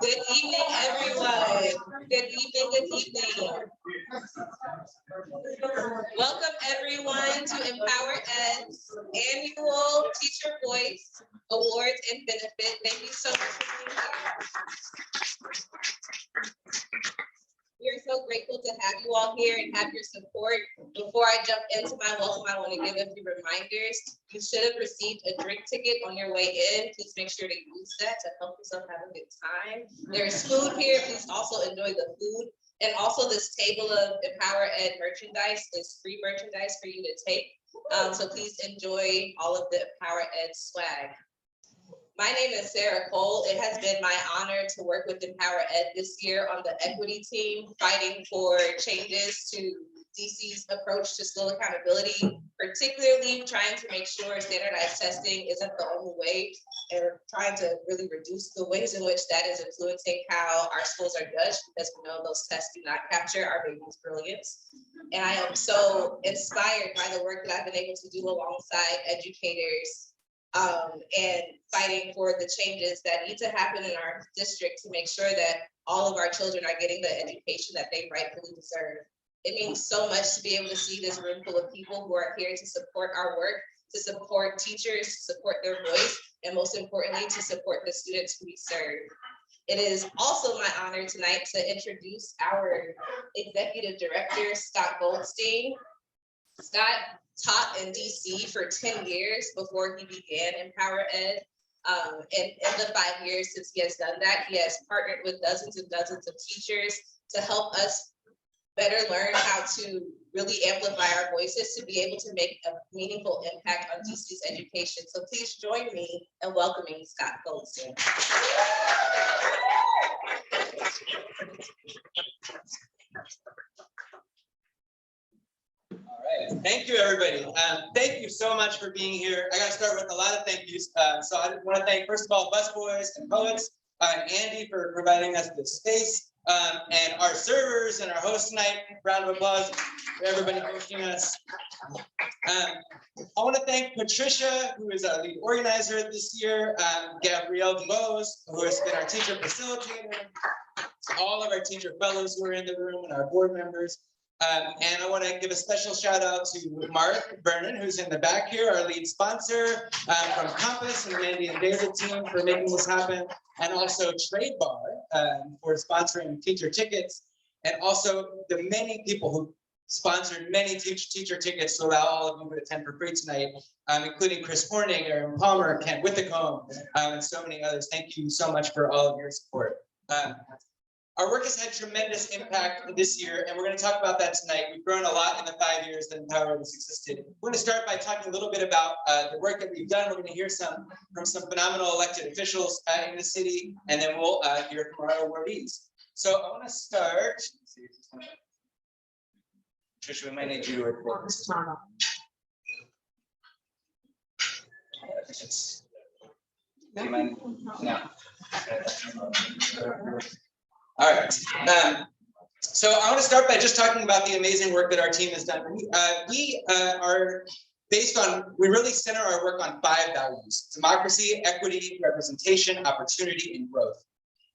Good evening, everyone. Good evening, good evening. Welcome, everyone, to EmpowerEd's annual Teacher Voice Awards and Benefit. Thank you so much for being here. We are so grateful to have you all here and have your support. Before I jump into my welcome, I want to give a few reminders. You should have received a drink ticket on your way in. Please make sure to use that to help yourself have a good time. There is food here. Please also enjoy the food. And also this table of EmpowerEd merchandise is free merchandise for you to take. So please enjoy all of the EmpowerEd swag. My name is Sarah Cole. It has been my honor to work with EmpowerEd this year on the equity team, fighting for changes to DC's approach to school accountability, particularly trying to make sure standardized testing isn't the only way, and trying to really reduce the ways in which that is influencing how our schools are judged, because we know those tests do not capture our baby's brilliance. And I am so inspired by the work that I've been able to do alongside educators and fighting for the changes that need to happen in our district to make sure that all of our children are getting the education that they rightfully deserve. It means so much to be able to see this room full of people who are here to support our work, to support teachers, to support their voice, and most importantly, to support the students who we serve. It is also my honor tonight to introduce our executive director, Scott Goldstein. Scott taught in DC for 10 years before he began EmpowerEd. And in the 5 years since he has done that, he has partnered with dozens and dozens of teachers to help us better learn how to really amplify our voices to be able to make a meaningful impact on DC's education. So please join me in welcoming Scott Goldstein. All right, thank you, everybody. Thank you so much for being here. I got to start with a lot of thank yous. So I want to thank, first of all, busboys and poets, and Andy for providing us this space, and our servers and our host tonight. Round of applause for everybody hosting us. I want to thank Patricia, who is our lead organizer this year, Gabrielle DeBose, who has been our teacher facilitator, all of our teacher fellows who are in the room, and our board members. And I want to give a special shout out to Mark Vernon, who's in the back here, our lead sponsor, from Compass and the Mandy and David team for making this happen, and also Trade Bar for sponsoring teacher tickets, and also the many people who sponsored many teacher tickets to allow all of you to attend for free tonight, including Chris Horning, Aaron Palmer, Kent Withacombe, and so many others. Thank you so much for all of your support. Our work has had tremendous impact this year, and we're going to talk about that tonight. We've grown a lot in the 5 years that EmpowerEd has existed. We're going to start by talking a little bit about the work that we've done. We're going to hear from some phenomenal elected officials in the city, and then we'll hear from our awardees. So I want to start. Tricia, we might need you to record. Do you mind? No. All right. So I want to start by just talking about the amazing work that our team has done. We are based on, we really center our work on 5 values: democracy, equity, representation, opportunity, and growth.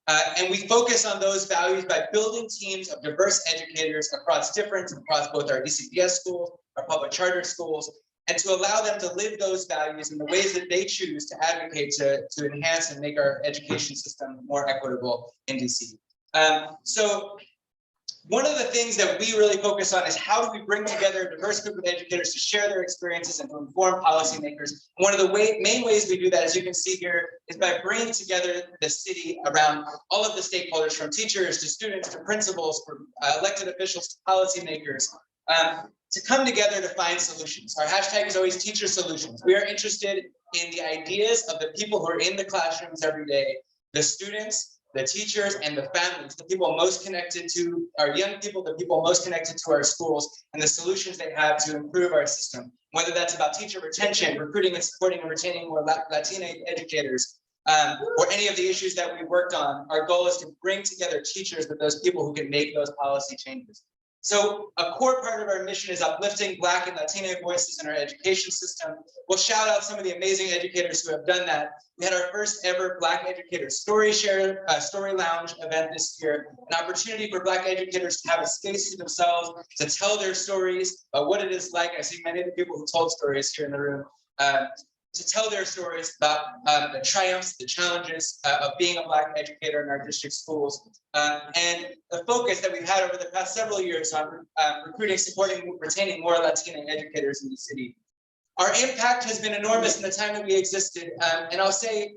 And we focus on those values by building teams of diverse educators across both our DCPS schools, our public charter schools, and to allow them to live those values in the ways that they choose to advocate to enhance and make our education system more equitable in DC. So one of the things that we really focus on is how do we bring together a diverse group of educators to share their experiences and to inform policymakers. One of the main ways we do that, as you can see here, is by bringing together the city around all of the stakeholders, from teachers to students to principals, from elected officials to policymakers, to come together to find solutions. Our hashtag is always teacher solutions. We are interested in the ideas of the people who are in the classrooms every day, the students, the teachers, and the families, the people most connected to our young people, the people most connected to our schools, and the solutions they have to improve our system. Whether that's about teacher retention, recruiting and supporting and retaining more Latina educators, or any of the issues that we've worked on, our goal is to bring together teachers with those people who can make those policy changes. So a core part of our mission is uplifting Black and Latina voices in our education system. We'll shout out some of the amazing educators who have done that. We had our first ever Black Educator Story Lounge event this year, an opportunity for Black educators to have a space to themselves, to tell their stories about what it is like. I see many of the people who told stories here in the room, to tell their stories about the triumphs, the challenges of being a Black educator in our district schools, and the focus that we've had over the past several years on recruiting, supporting, retaining more Latina educators in the city. Our impact has been enormous in the time that we existed, and I'll say,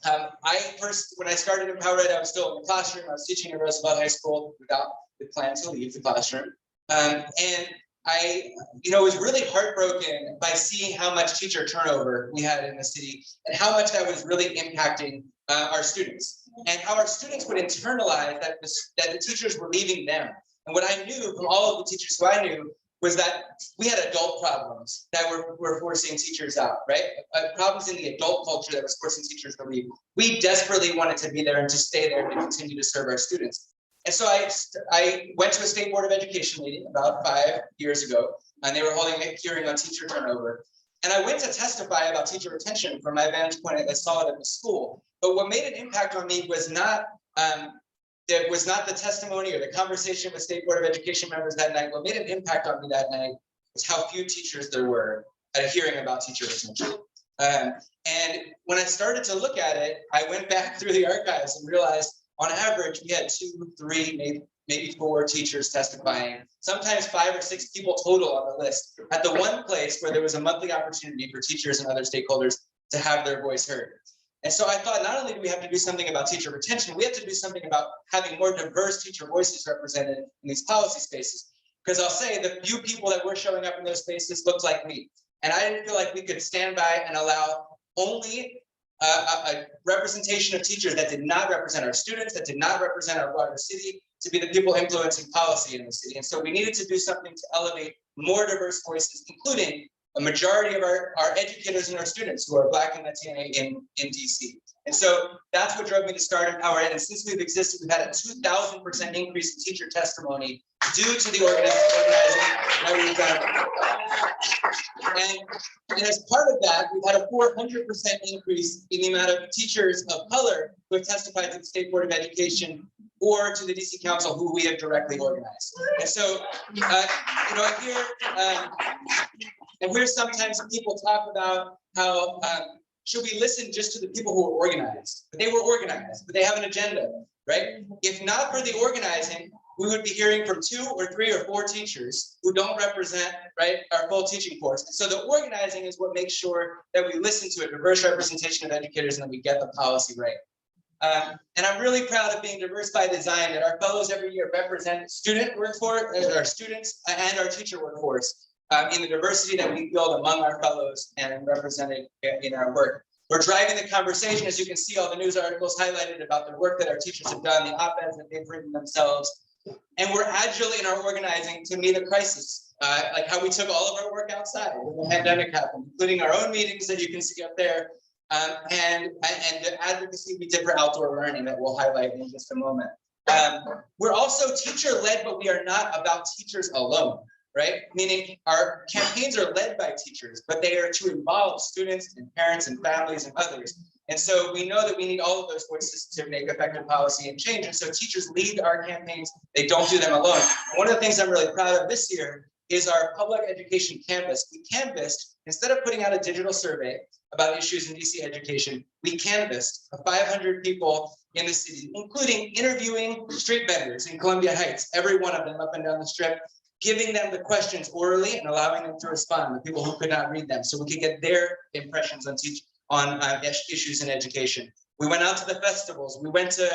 when I started EmpowerEd, I was still in the classroom. I was teaching at Roosevelt High School without they planned to leave the classroom. And I, was really heartbroken by seeing how much teacher turnover we had in the city and how much that was really impacting our students, and how our students would internalize that the teachers were leaving them. And what I knew from all of the teachers who I knew was that we had adult problems that were forcing teachers out, right? Problems in the adult culture that was forcing teachers to leave. We desperately wanted to be there and to stay there and to continue to serve our students. And so I went to a state board of education meeting about 5 years ago, and they were holding a hearing on teacher turnover. And I went to testify about teacher retention from my vantage point. I saw it at the school. But what made an impact on me was not the testimony or the conversation with State Board of Education members that night. What made an impact on me that night was how few teachers there were at a hearing about teacher retention. And when I started to look at it, I went back through the archives and realized on average, we had 2, 3, maybe 4 teachers testifying, sometimes 5 or 6 people total on the list at the one place where there was a monthly opportunity for teachers and other stakeholders to have their voice heard. And so I thought, not only do we have to do something about teacher retention, we have to do something about having more diverse teacher voices represented in these policy spaces. Because I'll say the few people that were showing up in those spaces looked like me. And I didn't feel like we could stand by and allow only a representation of teachers that did not represent our students, that did not represent our broader city, to be the people influencing policy in the city. And so we needed to do something to elevate more diverse voices, including a majority of our educators and our students who are Black and Latina in DC. And so that's what drove me to start EmpowerEd. And since we've existed, we've had a 2,000% increase in teacher testimony due to the organizing that we've done. And as part of that, we've had a 400% increase in the amount of teachers of color who have testified to the State Board of Education or to the DC Council who we have directly organized. And so, here sometimes people talk about how should we listen just to the people who were organized? But they were organized, but they have an agenda, right? If not for the organizing, we would be hearing from 2 or 3 or 4 teachers who don't represent, right, our full teaching force. So the organizing is what makes sure that we listen to a diverse representation of educators and that we get the policy right. And I'm really proud of being diverse by design, that our fellows every year represent student workforce, our students and our teacher workforce in the diversity that we build among our fellows and represented in our work. We're driving the conversation, as you can see all the news articles highlighted about the work that our teachers have done, the op-eds that they've written themselves. And we're agile in our organizing to meet a crisis, like how we took all of our work outside when the pandemic happened, including our own meetings that you can see up there, and the advocacy we did for outdoor learning that we'll highlight in just a moment. We're also teacher-led, but we are not about teachers alone, right? Meaning our campaigns are led by teachers, but they are to involve students and parents and families and others. And so we know that we need all of those voices to make effective policy and change. And so teachers lead our campaigns. They don't do them alone. One of the things I'm really proud of this year is our public education canvas. We canvassed, instead of putting out a digital survey about issues in DC education, we canvassed 500 people in the city, including interviewing street vendors in Columbia Heights, every one of them up and down the strip, giving them the questions orally and allowing them to respond, the people who could not read them, so we could get their impressions on issues in education. We went out to the festivals, we went to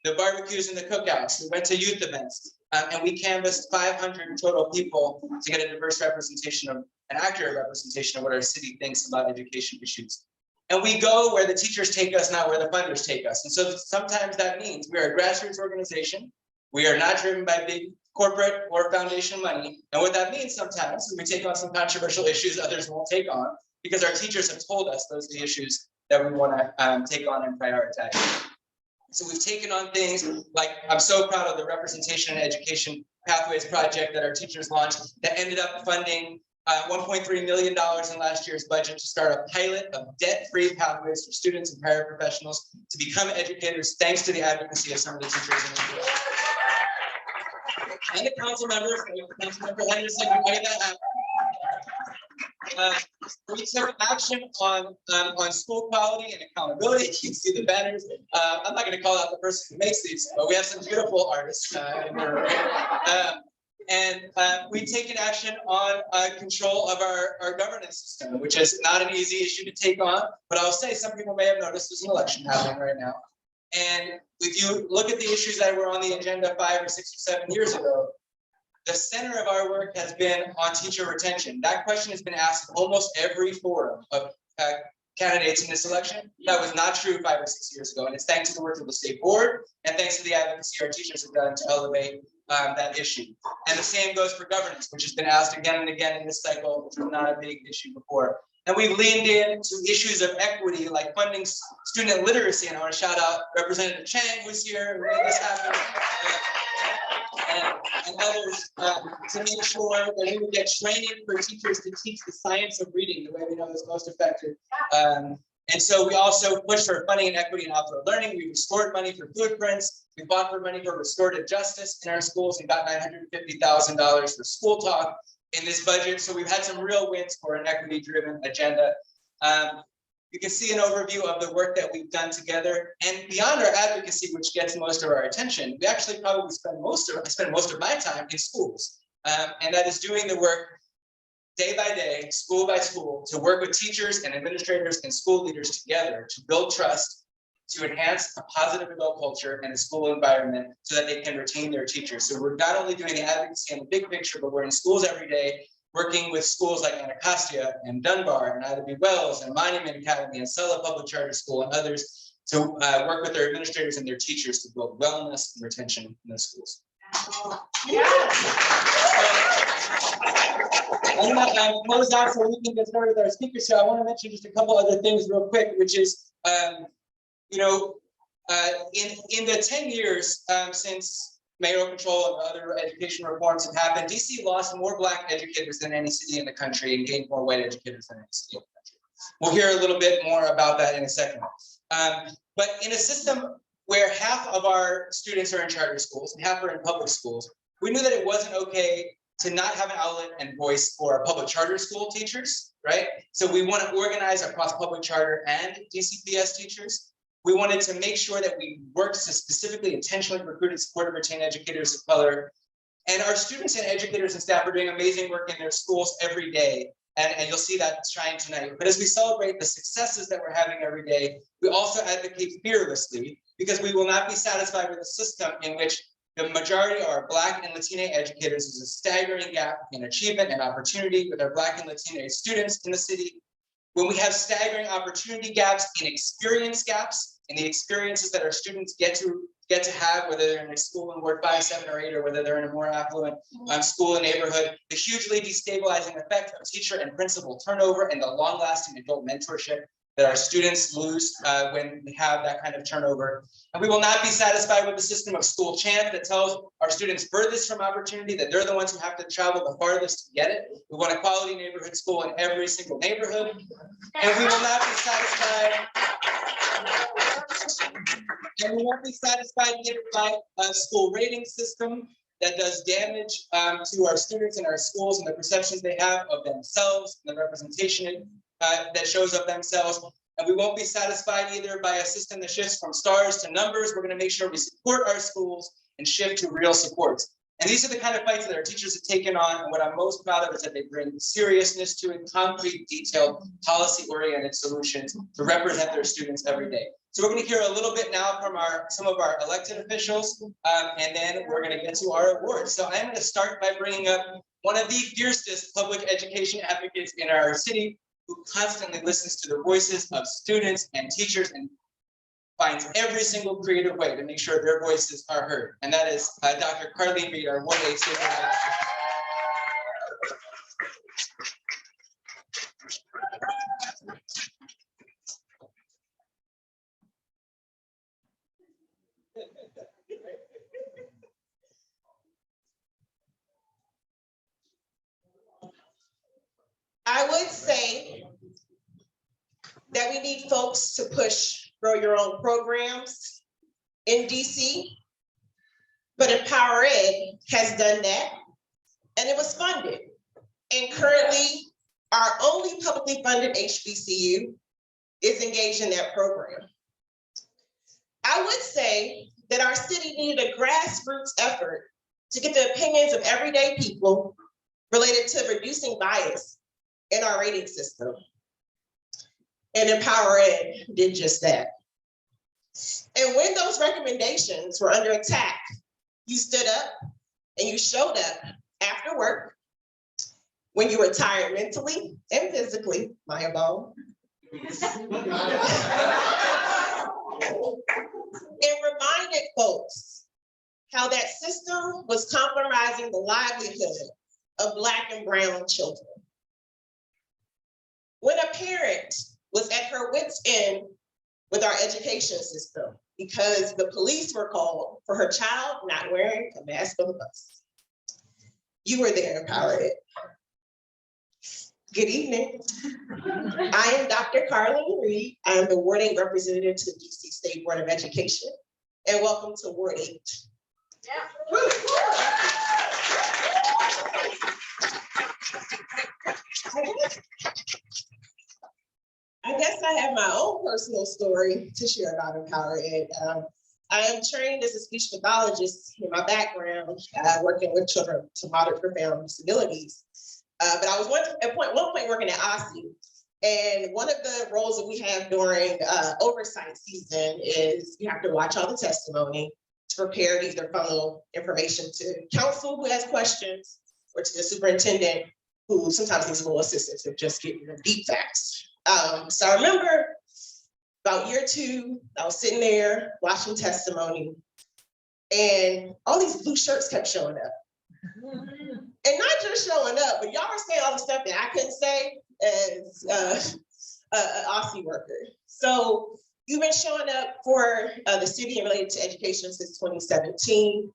the barbecues and the cookouts, we went to youth events, and we canvassed 500 total people to get a diverse representation of, an accurate representation of what our city thinks about education issues. And we go where the teachers take us, not where the funders take us. And so sometimes that means we are a grassroots organization. We are not driven by big corporate or foundation money. And what that means sometimes is we take on some controversial issues others won't take on, because our teachers have told us those are the issues that we want to take on and prioritize. So we've taken on things like, I'm so proud of the Representation and Education Pathways project that our teachers launched that ended up funding $1.3 million in last year's budget to start a pilot of debt-free pathways for students and paraprofessionals to become educators, thanks to the advocacy of some of the teachers in the field. And the council members, Councilmember Henderson, who made that happen. We took action on school quality and accountability. You can see the banners. I'm not going to call out the person who makes these, but we have some beautiful artists in there. And we've taken action on control of our governance system, which is not an easy issue to take on. But I'll say, some people may have noticed there's an election happening right now. And if you look at the issues that were on the agenda 5 or 6 or 7 years ago, the center of our work has been on teacher retention. That question has been asked in almost every forum of candidates in this election. That was not true 5 or 6 years ago. And it's thanks to the work of the state board and thanks to the advocacy our teachers have done to elevate that issue. And the same goes for governance, which has been asked again and again in this cycle, which was not a big issue before. And we've leaned into issues of equity, like funding student literacy. And I want to shout out Representative Chang, who's here, who made this happen, and others to make sure that we would get training for teachers to teach the science of reading the way we know is most effective. And so we also push for funding and equity in outdoor learning. We restored money for footprints. We fought for money for restorative justice in our schools and got $950,000 for school talk in this budget. So we've had some real wins for an equity-driven agenda. You can see an overview of the work that we've done together. And beyond our advocacy, which gets most of our attention, we actually probably spend most of my time in schools. And that is doing the work day by day, school by school, to work with teachers and administrators and school leaders together to build trust, to enhance a positive adult culture and a school environment so that they can retain their teachers. So we're not only doing the advocacy and the big picture, but we're in schools every day, working with schools like Anacostia and Dunbar and Ida B. Wells and Monument Academy and Sulla Public Charter School and others to work with their administrators and their teachers to build wellness and retention in the schools. I'm going to close out so we can get started with our speakers. So I want to mention just a couple other things real quick, which is, in the 10 years since mayoral control and other education reforms have happened, DC lost more Black educators than any city in the country and gained more white educators than any city in the country. We'll hear a little bit more about that in a second. But in a system where half of our students are in charter schools and half are in public schools, we knew that it wasn't okay to not have an outlet and voice for our public charter school teachers, right? So we want to organize across public charter and DCPS teachers. We wanted to make sure that we worked to specifically intentionally recruit and support and retain educators of color. And our students and educators and staff are doing amazing work in their schools every day. And you'll see that shine tonight. But as we celebrate the successes that we're having every day, we also advocate fearlessly, because we will not be satisfied with a system in which the majority of our Black and Latina educators is a staggering gap in achievement and opportunity with our Black and Latina students in the city. When we have staggering opportunity gaps in experience gaps, in the experiences that our students get to have, whether they're in a school in Ward 5, 7, or 8, or whether they're in a more affluent school and neighborhood, the hugely destabilizing effect of teacher and principal turnover and the long-lasting adult mentorship that our students lose when we have that kind of turnover. And we will not be satisfied with the system of school champ that tells our students furthest from opportunity that they're the ones who have to travel the farthest to get it. We want a quality neighborhood school in every single neighborhood. And we will not be satisfied. And we won't be satisfied either by a school rating system that does damage to our students and our schools and the perceptions they have of themselves and the representation that shows of themselves. And we won't be satisfied either by a system that shifts from stars to numbers. We're going to make sure we support our schools and shift to real supports. And these are the kind of fights that our teachers have taken on. And what I'm most proud of is that they bring seriousness to it, concrete, detailed, policy-oriented solutions to represent their students every day. So we're going to hear a little bit now from some of our elected officials, and then we're going to get to our awards. So I'm going to start by bringing up one of the fiercest public education advocates in our city, who constantly listens to the voices of students and teachers and finds every single creative way to make sure their voices are heard. And that is Dr. Carleen Reed, our Ward 8 State I would say that we need folks to push grow your own programs in DC, but EmpowerEd has done that, and it was funded. And currently, our only publicly funded HBCU is engaged in that program. I would say that our city needed a grassroots effort to get the opinions of everyday people related to reducing bias in our rating system. And EmpowerEd did just that. And when those recommendations were under attack, you stood up and you showed up after work when you were tired mentally and physically, Maya Bone, and reminded folks how that system was compromising the livelihood of Black and brown children. When a parent was at her wit's end with our education system because the police were called for her child not wearing a mask on the bus. You were there, EmpowerEd. Good evening. I am Dr. Carlene Reed. I am the Ward 8 representative to the DC State Board of Education, and welcome to Ward 8. I guess I have my own personal story to share about EmpowerEd. I am trained as a speech pathologist in my background, working with children to moderate profound disabilities. But I was at one point working at OSSI, and one of the roles that we have during oversight season is you have to watch all the testimony to prepare to either funnel information to counsel who has questions or to the superintendent who sometimes needs a little assistance with just getting the deep facts. So I remember about year 2, I was sitting there watching testimony and all these blue shirts kept showing up. And not just showing up, but y'all were saying all the stuff that I couldn't say as an OSSI worker. So you've been showing up for the city and related to education since 2017.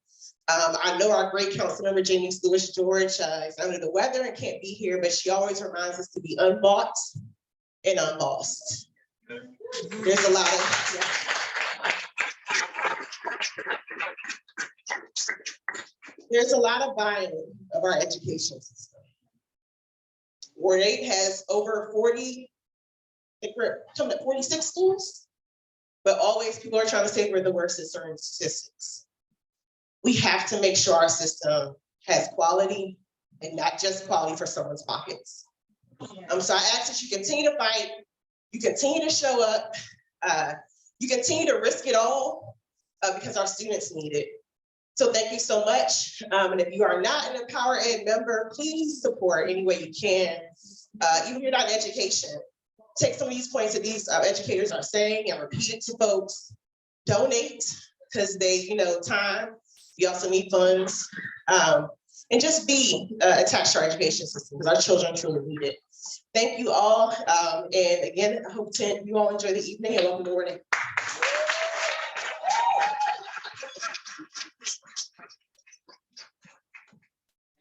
I know our great council member, Janice Lewis-George, is under the weather and can't be here, but she always reminds us to be unbought and unlost. There's a lot of, there's a lot of buy-in of our education system. Ward 8 has over 40, I think we're coming to 46 schools, but always people are trying to say we're the worst at certain statistics. We have to make sure our system has quality and not just quality for someone's pockets. So I ask that you continue to fight, you continue to show up, you continue to risk it all because our students need it. So thank you so much. And if you are not an EmpowerEd member, please support any way you can. Even if you're not in education, take some of these points that these educators are saying and repeat it to folks. Donate, because they, time. We also need funds. And just be attached to our education system because our children truly need it. Thank you all. And again, I hope you all enjoy the evening and welcome to Ward 8.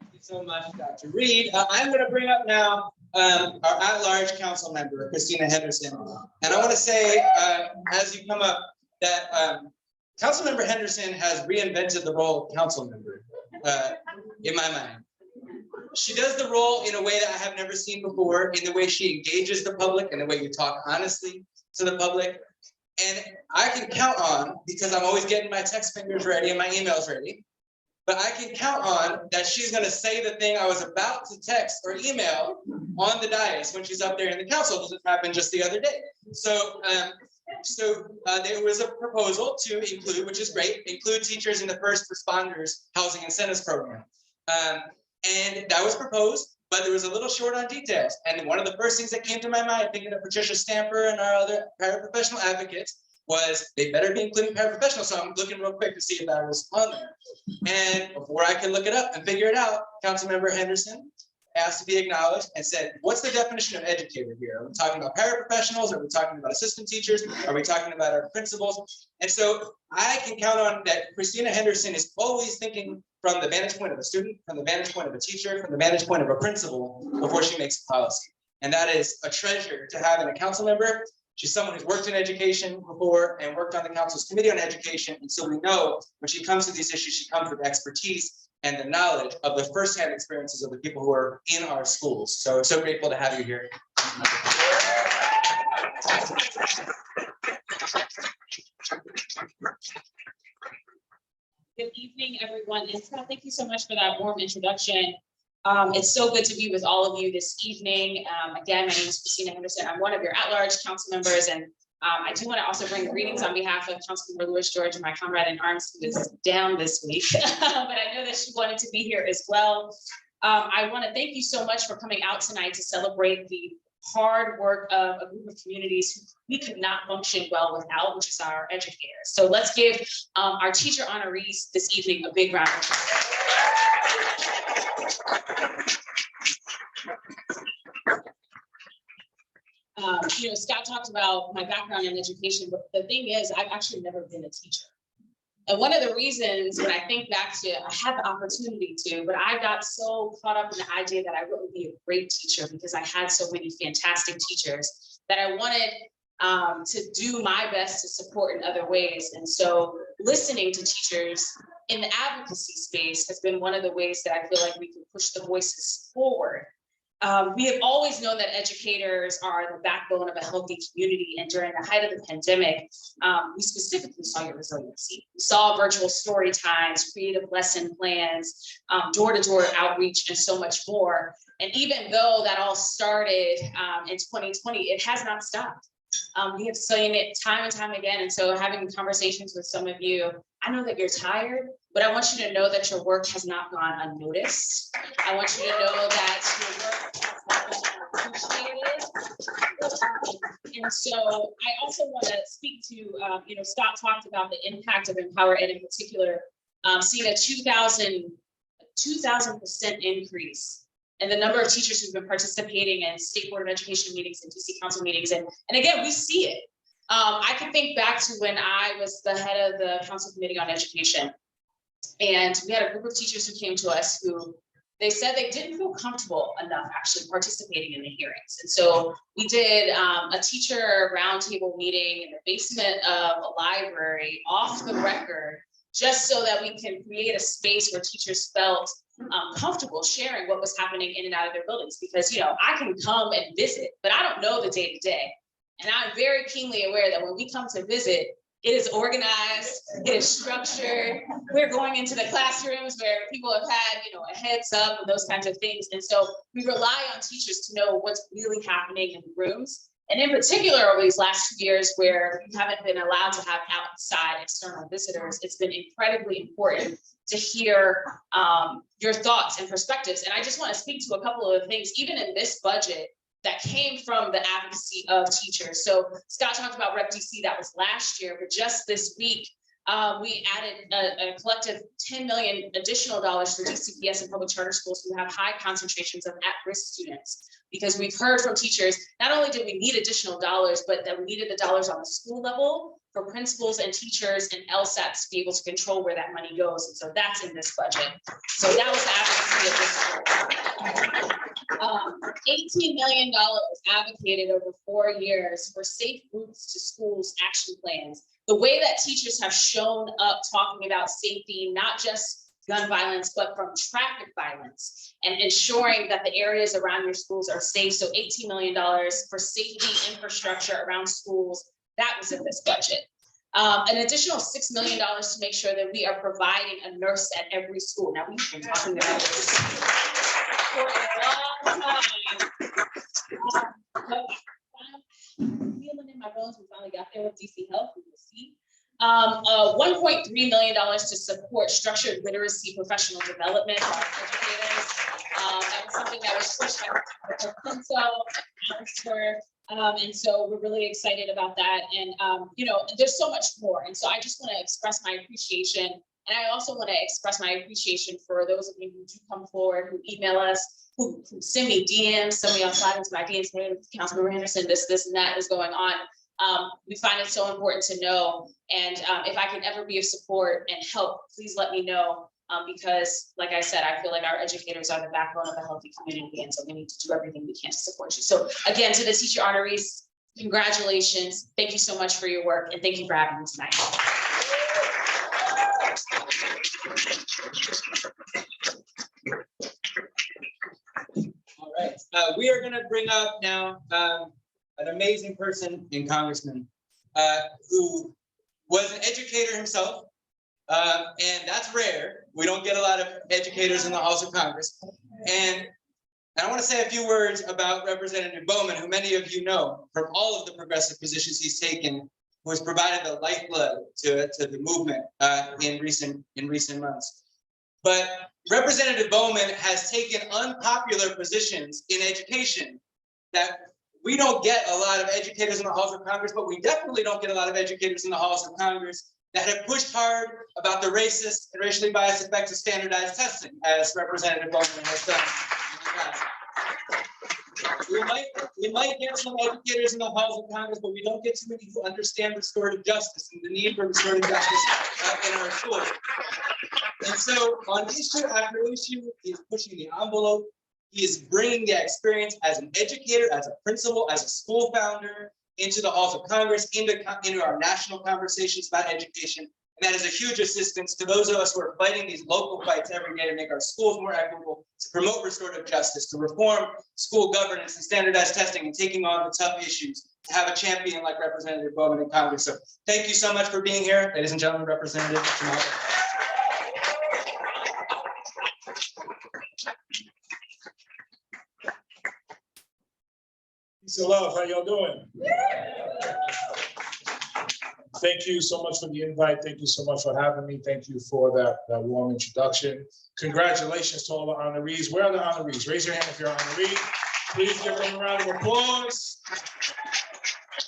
Thank you so much, Dr. Reed. I'm going to bring up now our at-large council member, Christina Henderson. And I want to say, as you come up, that Councilmember Henderson has reinvented the role of council member in my mind. She does the role in a way that I have never seen before, in the way she engages the public, in the way you talk honestly to the public. And I can count on, because I'm always getting my text fingers ready and my emails ready, but I can count on that she's going to say the thing I was about to text or email on the dais when she's up there in the council. This happened just the other day. So there was a proposal to include, which is great, include teachers in the first responders housing incentives program. And that was proposed, but there was a little short on details. And one of the first things that came to my mind, thinking of Patricia Stamper and our other paraprofessional advocates, was they better be including paraprofessionals. So I'm looking real quick to see if that was on there. And before I can look it up and figure it out, Councilmember Henderson asked to be acknowledged and said, what's the definition of educator here? Are we talking about paraprofessionals? Are we talking about assistant teachers? Are we talking about our principals? And so I can count on that Christina Henderson is always thinking from the vantage point of a student, from the vantage point of a teacher, from the vantage point of a principal before she makes policy. And that is a treasure to have in a council member. She's someone who's worked in education before and worked on the council's committee on education. And so we know when she comes to these issues, she comes with expertise and the knowledge of the firsthand experiences of the people who are in our schools. So grateful to have you here. Good evening, everyone. And Scott, thank you so much for that warm introduction. It's so good to be with all of you this evening. Again, my name is Christina Henderson. I'm one of your at-large council members, and I do want to also bring greetings on behalf of Councilmember Louis George, my comrade in arms, who is down this week, but I know that she wanted to be here as well. I want to thank you so much for coming out tonight to celebrate the hard work of a group of communities who we could not function well without, which is our educators. So let's give our teacher honorees this evening a big round of applause. Scott talked about my background in education, but the thing is, I've actually never been a teacher. And one of the reasons when I think back to, I had the opportunity to, but I got so caught up in the idea that I wouldn't be a great teacher because I had so many fantastic teachers that I wanted to do my best to support in other ways. And so listening to teachers in the advocacy space has been one of the ways that I feel like we can push the voices forward. We have always known that educators are the backbone of a healthy community. And during the height of the pandemic, we specifically saw your resiliency. We saw virtual story times, creative lesson plans, door-to-door outreach, and so much more. And even though that all started in 2020, it has not stopped. We have seen it time and time again. And so having conversations with some of you, I know that you're tired, but I want you to know that your work has not gone unnoticed. I want you to know that your work has not been appreciated. And so I also want to speak to, Scott talked about the impact of EmpowerEd in particular, seeing a 2,000% increase and the number of teachers who've been participating in State Board of Education meetings and DC Council meetings. And again, we see it. I can think back to when I was the head of the Council Committee on Education. And we had a group of teachers who came to us who they said they didn't feel comfortable enough actually participating in the hearings. And so we did a teacher roundtable meeting in the basement of a library off the record, just so that we can create a space where teachers felt comfortable sharing what was happening in and out of their buildings. Because, I can come and visit, but I don't know the day to day. And I'm very keenly aware that when we come to visit, it is organized, it is structured. We're going into the classrooms where people have had, a heads up and those kinds of things. And so we rely on teachers to know what's really happening in the rooms. And in particular, over these last 2 years where we haven't been allowed to have outside external visitors, it's been incredibly important to hear your thoughts and perspectives. And I just want to speak to a couple of things, even in this budget, that came from the advocacy of teachers. So Scott talked about Rep DC, that was last year, but just this week, we added a collective $10 million additional dollars for DCPS and public charter schools who have high concentrations of at-risk students. Because we've heard from teachers, not only did we need additional dollars, but that we needed the dollars on the school level for principals and teachers and LSATs to be able to control where that money goes. And so that's in this budget. So that was the advocacy of this. $18 million advocated over 4 years for safe routes to schools action plans. The way that teachers have shown up talking about safety, not just gun violence, but from traffic violence, and ensuring that the areas around your schools are safe. So $18 million for safety infrastructure around schools, that was in this budget. An additional $6 million to make sure that we are providing a nurse at every school. Now, we've been talking about this for a long time. Feeling in my bones, we finally got there with DC Health, we will see. $1.3 million to support structured literacy professional development for our educators. That was something that was pushed by Alistair, and so we're really excited about that. And there's so much more. And so I just want to express my appreciation. And I also want to express my appreciation for those of you who do come forward, who email us, who send me DMs, some of y'all slide into my DMs, hey, Councilmember Henderson, this and that is going on. We find it so important to know. And if I can ever be of support and help, please let me know. Because like I said, I feel like our educators are the backbone of a healthy community. And so we need to do everything we can to support you. So again, to the teacher honorees, congratulations. Thank you so much for your work. And thank you for having me tonight. All right, we are going to bring up now an amazing person in Congressman who was an educator himself, and that's rare. We don't get a lot of educators in the halls of Congress. And And I want to say a few words about Representative Bowman, who many of you know from all of the progressive positions he's taken, who has provided the lifeblood to the movement in recent months. But Representative Bowman has taken unpopular positions in education that we don't get a lot of educators in the halls of Congress, but we definitely don't get a lot of educators in the halls of Congress that have pushed hard about the racist and racially biased effects of standardized testing, as Representative Bowman has done in the past. We might get some educators in the halls of Congress, but we don't get too many who understand restorative justice and the need for restorative justice in our schools. And so on issue after issue, he is pushing the envelope. He is bringing the experience as an educator, as a principal, as a school founder into the halls of Congress, into our national conversations about education. And that is a huge assistance to those of us who are fighting these local fights every day to make our schools more equitable, to promote restorative justice, to reform school governance and standardized testing, and taking on the tough issues, to have a champion like Representative Bowman in Congress. So thank you so much for being here, ladies and gentlemen. Representative Jamaal. Peace and love, how y'all doing? Thank you so much for the invite. Thank you so much for having me. Thank you for that warm introduction. Congratulations to all the honorees. Where are the honorees? Raise your hand if you're an honoree. Please give them a round of applause.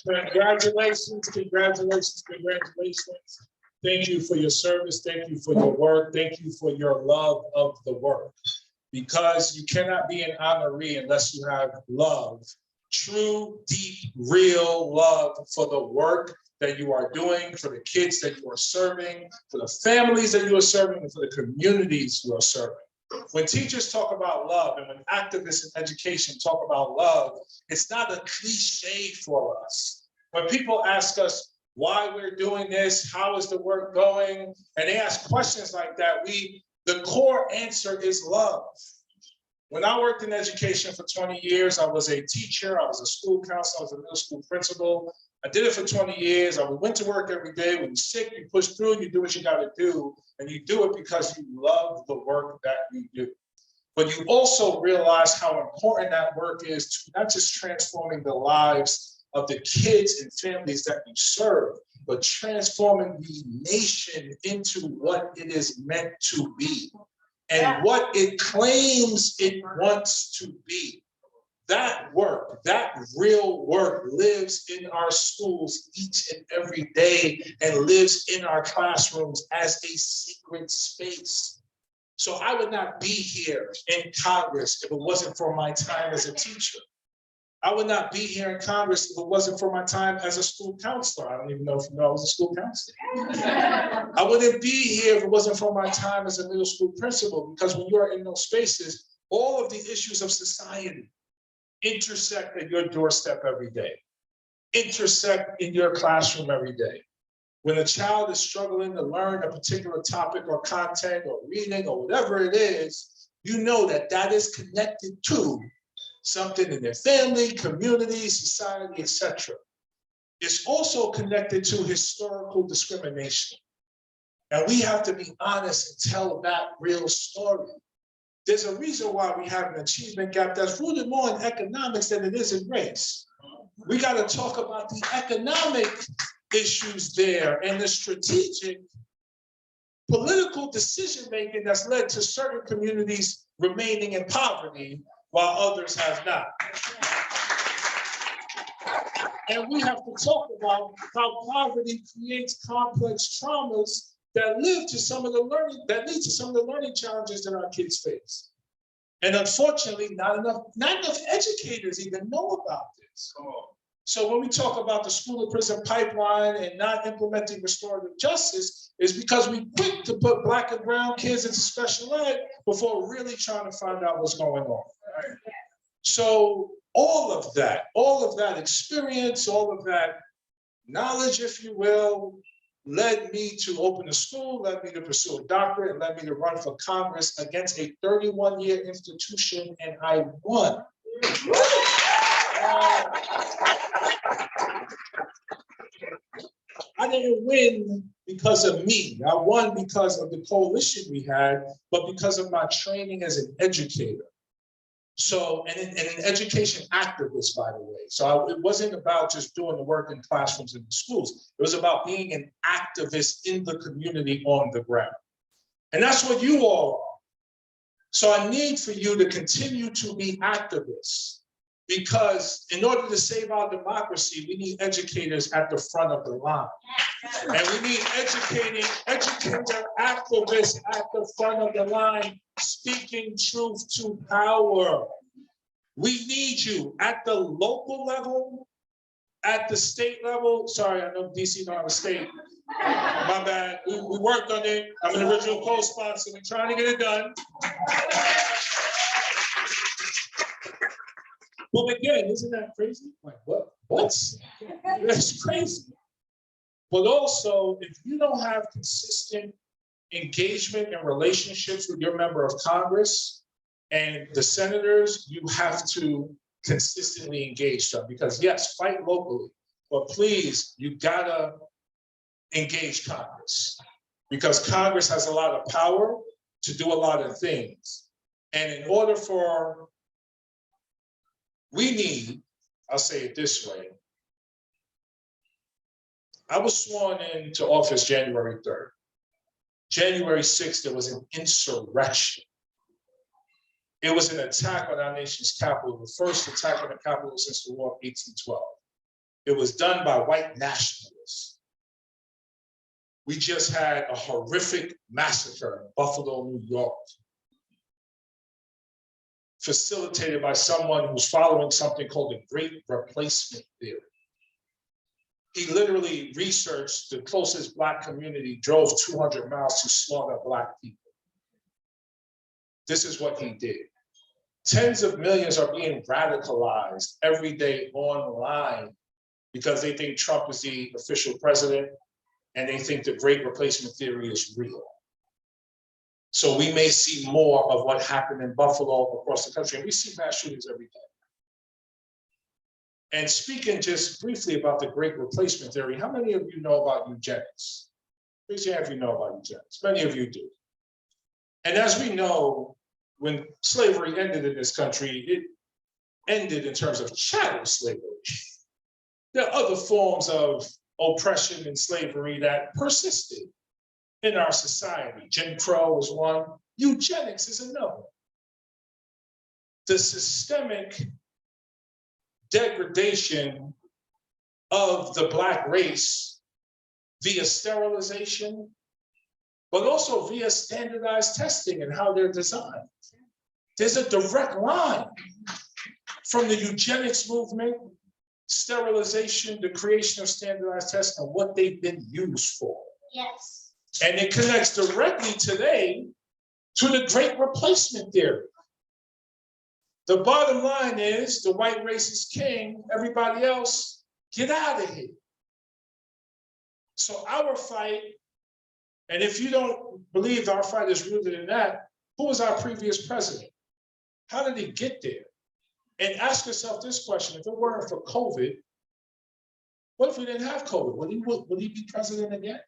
Congratulations, congratulations, congratulations. Thank you for your service. Thank you for your work. Thank you for your love of the work. Because you cannot be an honoree unless you have love. True, deep, real love for the work that you are doing, for the kids that you are serving, for the families that you are serving, and for the communities you are serving. When teachers talk about love and when activists in education talk about love, it's not a cliche for us. When people ask us why we're doing this, how is the work going, and they ask questions like that, the core answer is love. When I worked in education for 20 years, I was a teacher, I was a school counselor, I was a middle school principal. I did it for 20 years. I went to work every day. When you're sick, you push through, you do what you gotta do, and you do it because you love the work that you do. But you also realize how important that work is to not just transforming the lives of the kids and families that you serve, but transforming the nation into what it is meant to be. And what it claims it wants to be. That work, that real work lives in our schools each and every day and lives in our classrooms as a sacred space. So I would not be here in Congress if it wasn't for my time as a teacher. I would not be here in Congress if it wasn't for my time as a school counselor. I don't even know if you know I was a school counselor. I wouldn't be here if it wasn't for my time as a middle school principal, because when you're in those spaces, all of the issues of society intersect at your doorstep every day, intersect in your classroom every day. When a child is struggling to learn a particular topic or content or reading or whatever it is, you know that that is connected to something in their family, community, society, etc. It's also connected to historical discrimination. And we have to be honest and tell that real story. There's a reason why we have an achievement gap that's rooted more in economics than it is in race. We got to talk about the economic issues there and the strategic political decision-making that's led to certain communities remaining in poverty while others have not. And we have to talk about how poverty creates complex traumas that lead to some of the learning challenges that our kids face. And unfortunately, not enough educators even know about this. So when we talk about the school to prison pipeline and not implementing restorative justice, is because we quick to put Black and brown kids into special ed before really trying to find out what's going on. So all of that experience, all of that knowledge, if you will, led me to open a school, led me to pursue a doctorate, and led me to run for Congress against a 31-year institution, and I won. I didn't win because of me. I won because of the coalition we had, but because of my training as an educator. So, and an education activist, by the way. So it wasn't about just doing the work in classrooms and schools. It was about being an activist in the community on the ground. And that's what you all are. So I need for you to continue to be activists, because in order to save our democracy, we need educators at the front of the line. And we need educator activists at the front of the line, speaking truth to power. We need you at the local level, at the state level. Sorry, I know DC don't have a state. My bad. We worked on it. I'm an original co-sponsor. We're trying to get it done. Well, again, isn't that crazy? Like, what's that's crazy. But also, if you don't have consistent engagement and relationships with your member of Congress and the senators, you have to consistently engage them. Because yes, fight locally, but please, you gotta engage Congress, because Congress has a lot of power to do a lot of things. And in order for, we need, I'll say it this way, I was sworn into office January 3rd. January 6th, there was an insurrection. It was an attack on our nation's capital, the first attack on the capital since the War of 1812. It was done by white nationalists. We just had a horrific massacre in Buffalo, New York, facilitated by someone who's following something called the Great Replacement Theory. He literally researched the closest Black community, drove 200 miles to slaughter Black people. This is what he did. Tens of millions are being radicalized every day online because they think Trump is the official president and they think the Great Replacement Theory is real. So we may see more of what happened in Buffalo across the country, and we see mass shootings every day. And speaking just briefly about the Great Replacement Theory, how many of you know about eugenics? Raise your hand if you know about eugenics. Many of you do. And as we know, when slavery ended in this country, it ended in terms of chattel slavery. There are other forms of oppression and slavery that persisted in our society. Jim Crow is one, eugenics is another. The systemic degradation of the Black race via sterilization, but also via standardized testing and how they're designed. There's a direct line from the eugenics movement, sterilization, the creation of standardized tests, and what they've been used for. Yes. And it connects directly today to the Great Replacement Theory. The bottom line is the white race is king, everybody else, get out of here. So our fight, and if you don't believe our fight is rooted in that, who was our previous president? How did he get there? And ask yourself this question: if it weren't for COVID, what if we didn't have COVID? Would he be president again?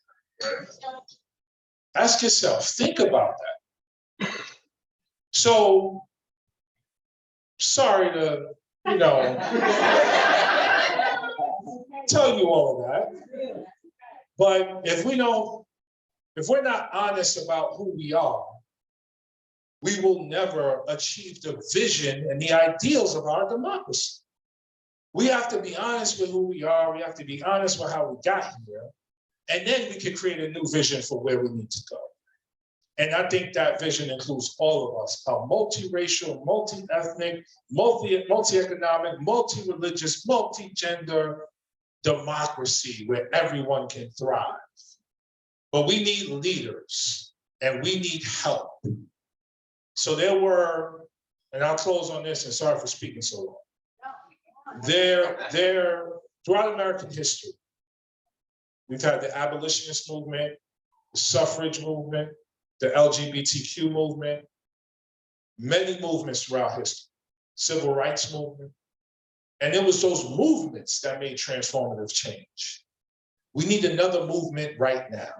Ask yourself, think about that. So, sorry to, tell you all of that. But if we're not honest about who we are, we will never achieve the vision and the ideals of our democracy. We have to be honest with who we are. We have to be honest with how we got here. And then we can create a new vision for where we need to go. And I think that vision includes all of us, a multiracial, multi-ethnic, multi-economic, multi-religious, multi-gender democracy where everyone can thrive. But we need leaders and we need help. So there were, and I'll close on this, and sorry for speaking so long. There, throughout American history, we've had the abolitionist movement, the suffrage movement, the LGBTQ movement, many movements throughout history, civil rights movement. And it was those movements that made transformative change. We need another movement right now.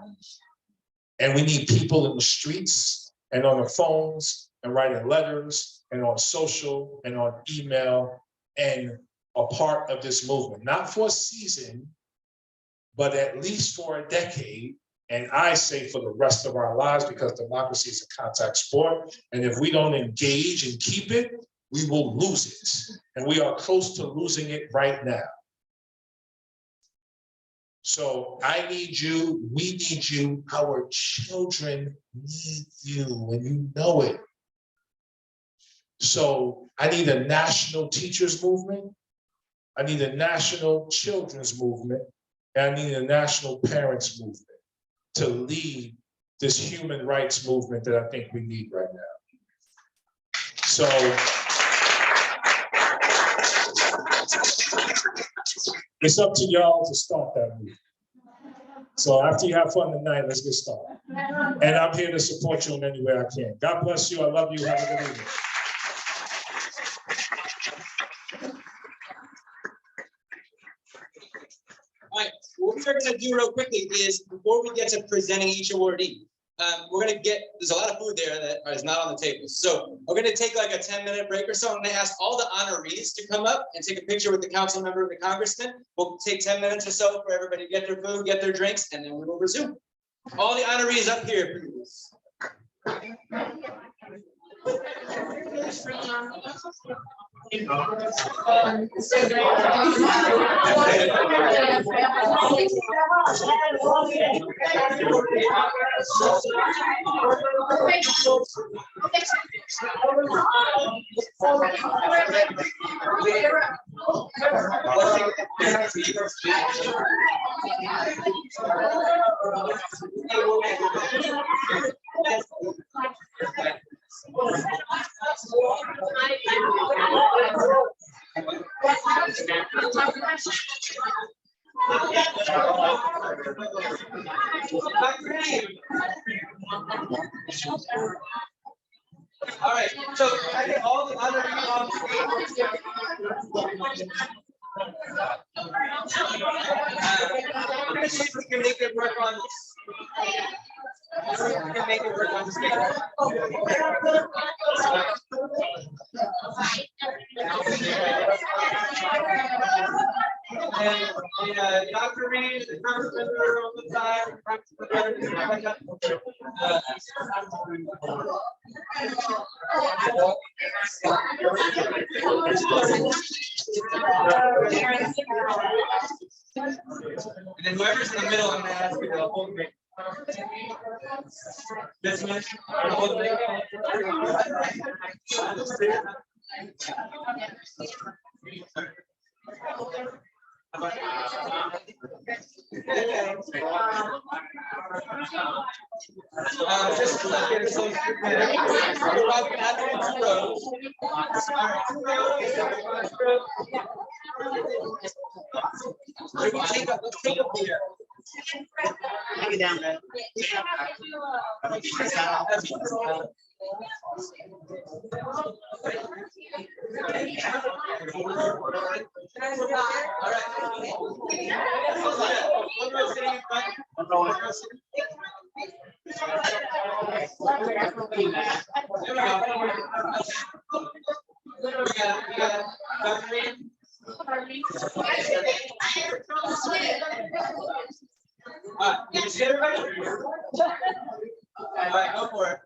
And we need people in the streets and on the phones and writing letters and on social and on email and a part of this movement, not for a season, but at least for a decade. And I say for the rest of our lives, because democracy is a contact sport. And if we don't engage and keep it, we will lose it. And we are close to losing it right now. So I need you, we need you, our children need you, and you know it. So I need a national teachers movement. I need a national children's movement. And I need a national parents movement to lead this human rights movement that I think we need right now. So it's up to y'all to start that movement. So after you have fun tonight, let's get started. And I'm here to support you in any way I can. God bless you. I love you. Have a good evening. All right, what we're gonna do real quickly is, before we get to presenting each awardee, we're gonna there's a lot of food there that is not on the table. So we're gonna take like a 10-minute break or so. I'm gonna ask all the honorees to come up and take a picture with the council member and the congressman. We'll take 10 minutes or so for everybody to get their food, get their drinks, and then we will resume. All the honorees up here, please. All right, so I think all the honorees on let's see if we can make it work on this. We can make it work on this paper. And Dr. Reed, the conference member on the side. And then whoever's in the middle, I'm gonna ask you to hold me. This much. Hold me. Just to get it so let's take a beer. Take it down, man. Did you see everybody? All right, go for it.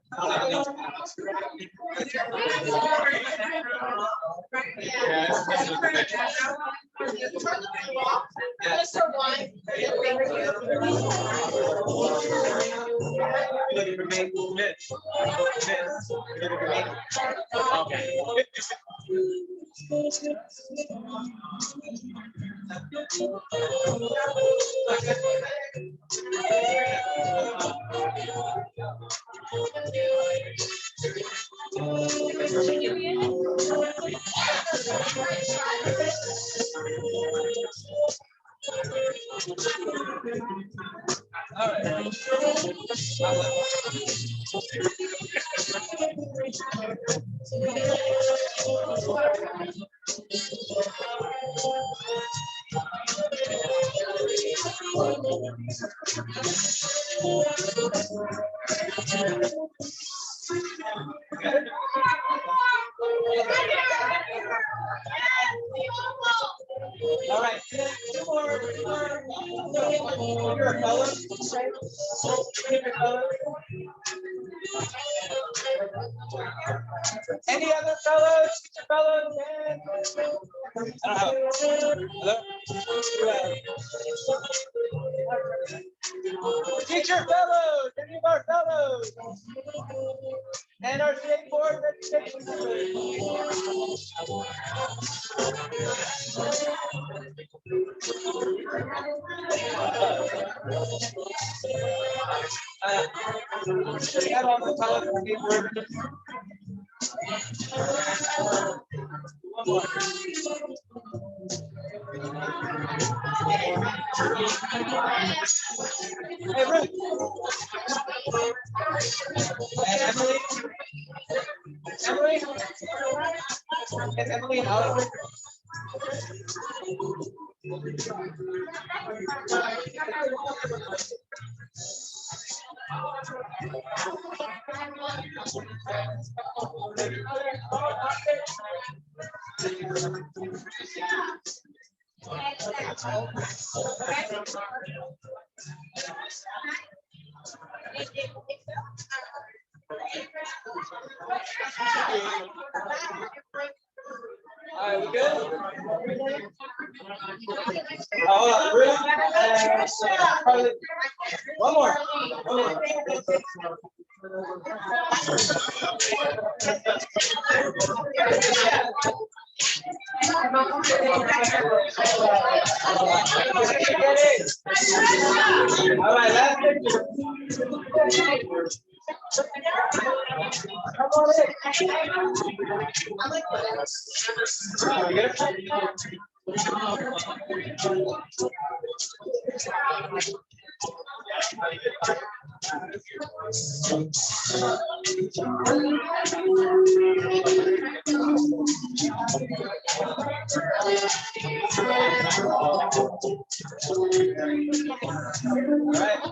All right. Two more. You're a fellow. Any other fellows? Teacher fellows? I don't have. Hello? Teacher fellows, any of our fellows, and our state board of education members. We have all the fellows from the board. One more. Hey, Ruth. And Emily. Emily. Is Emily out? All right, we good? Hold on, Ruth. Carly. One more. All right, last picture. Come on in. You get it? All right,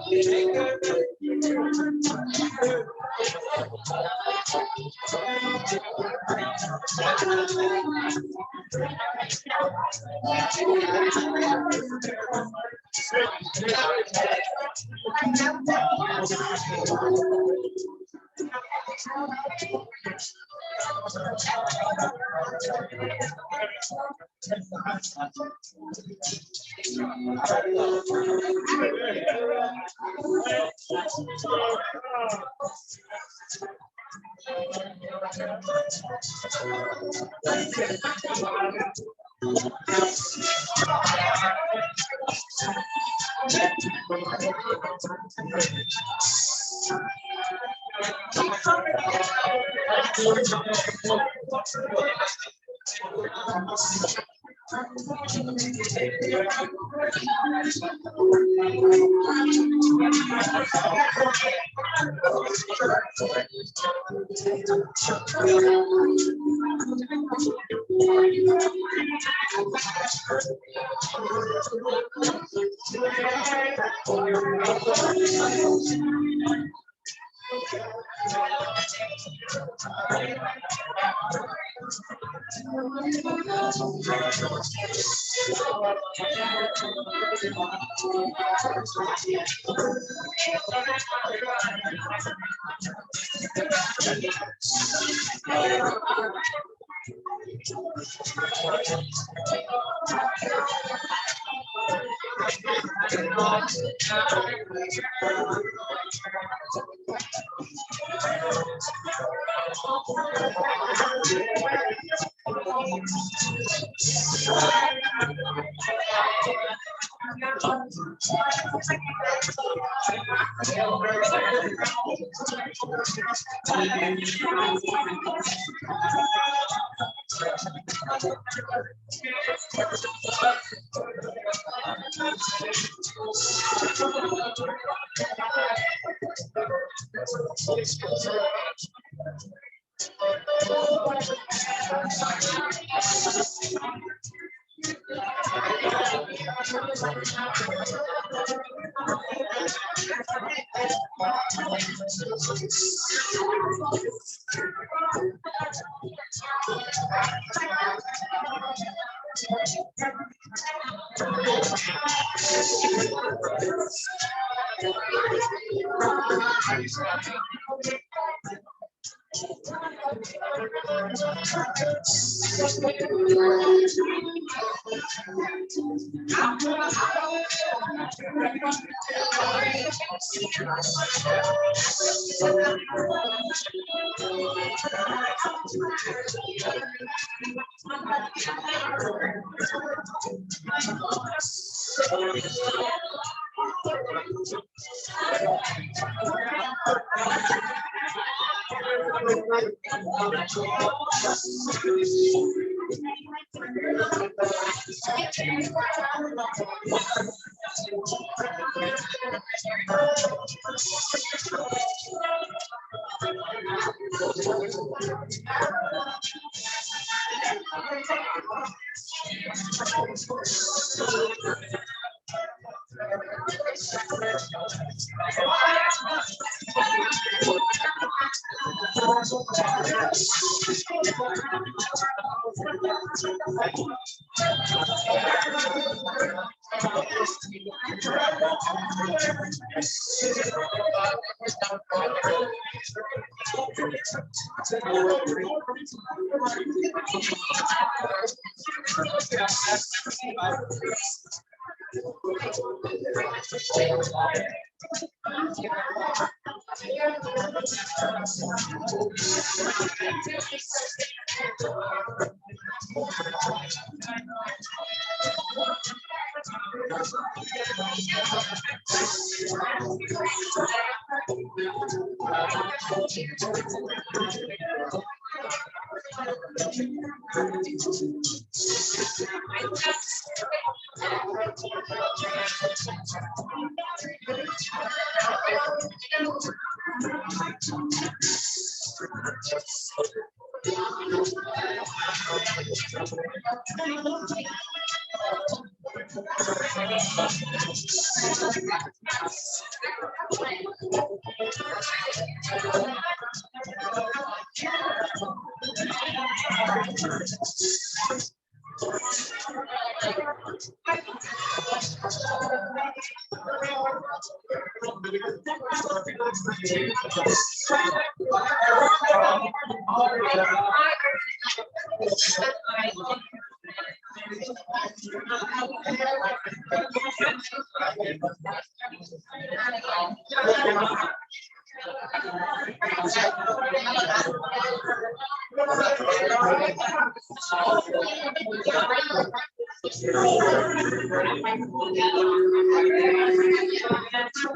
thank you.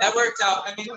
That worked out. I mean,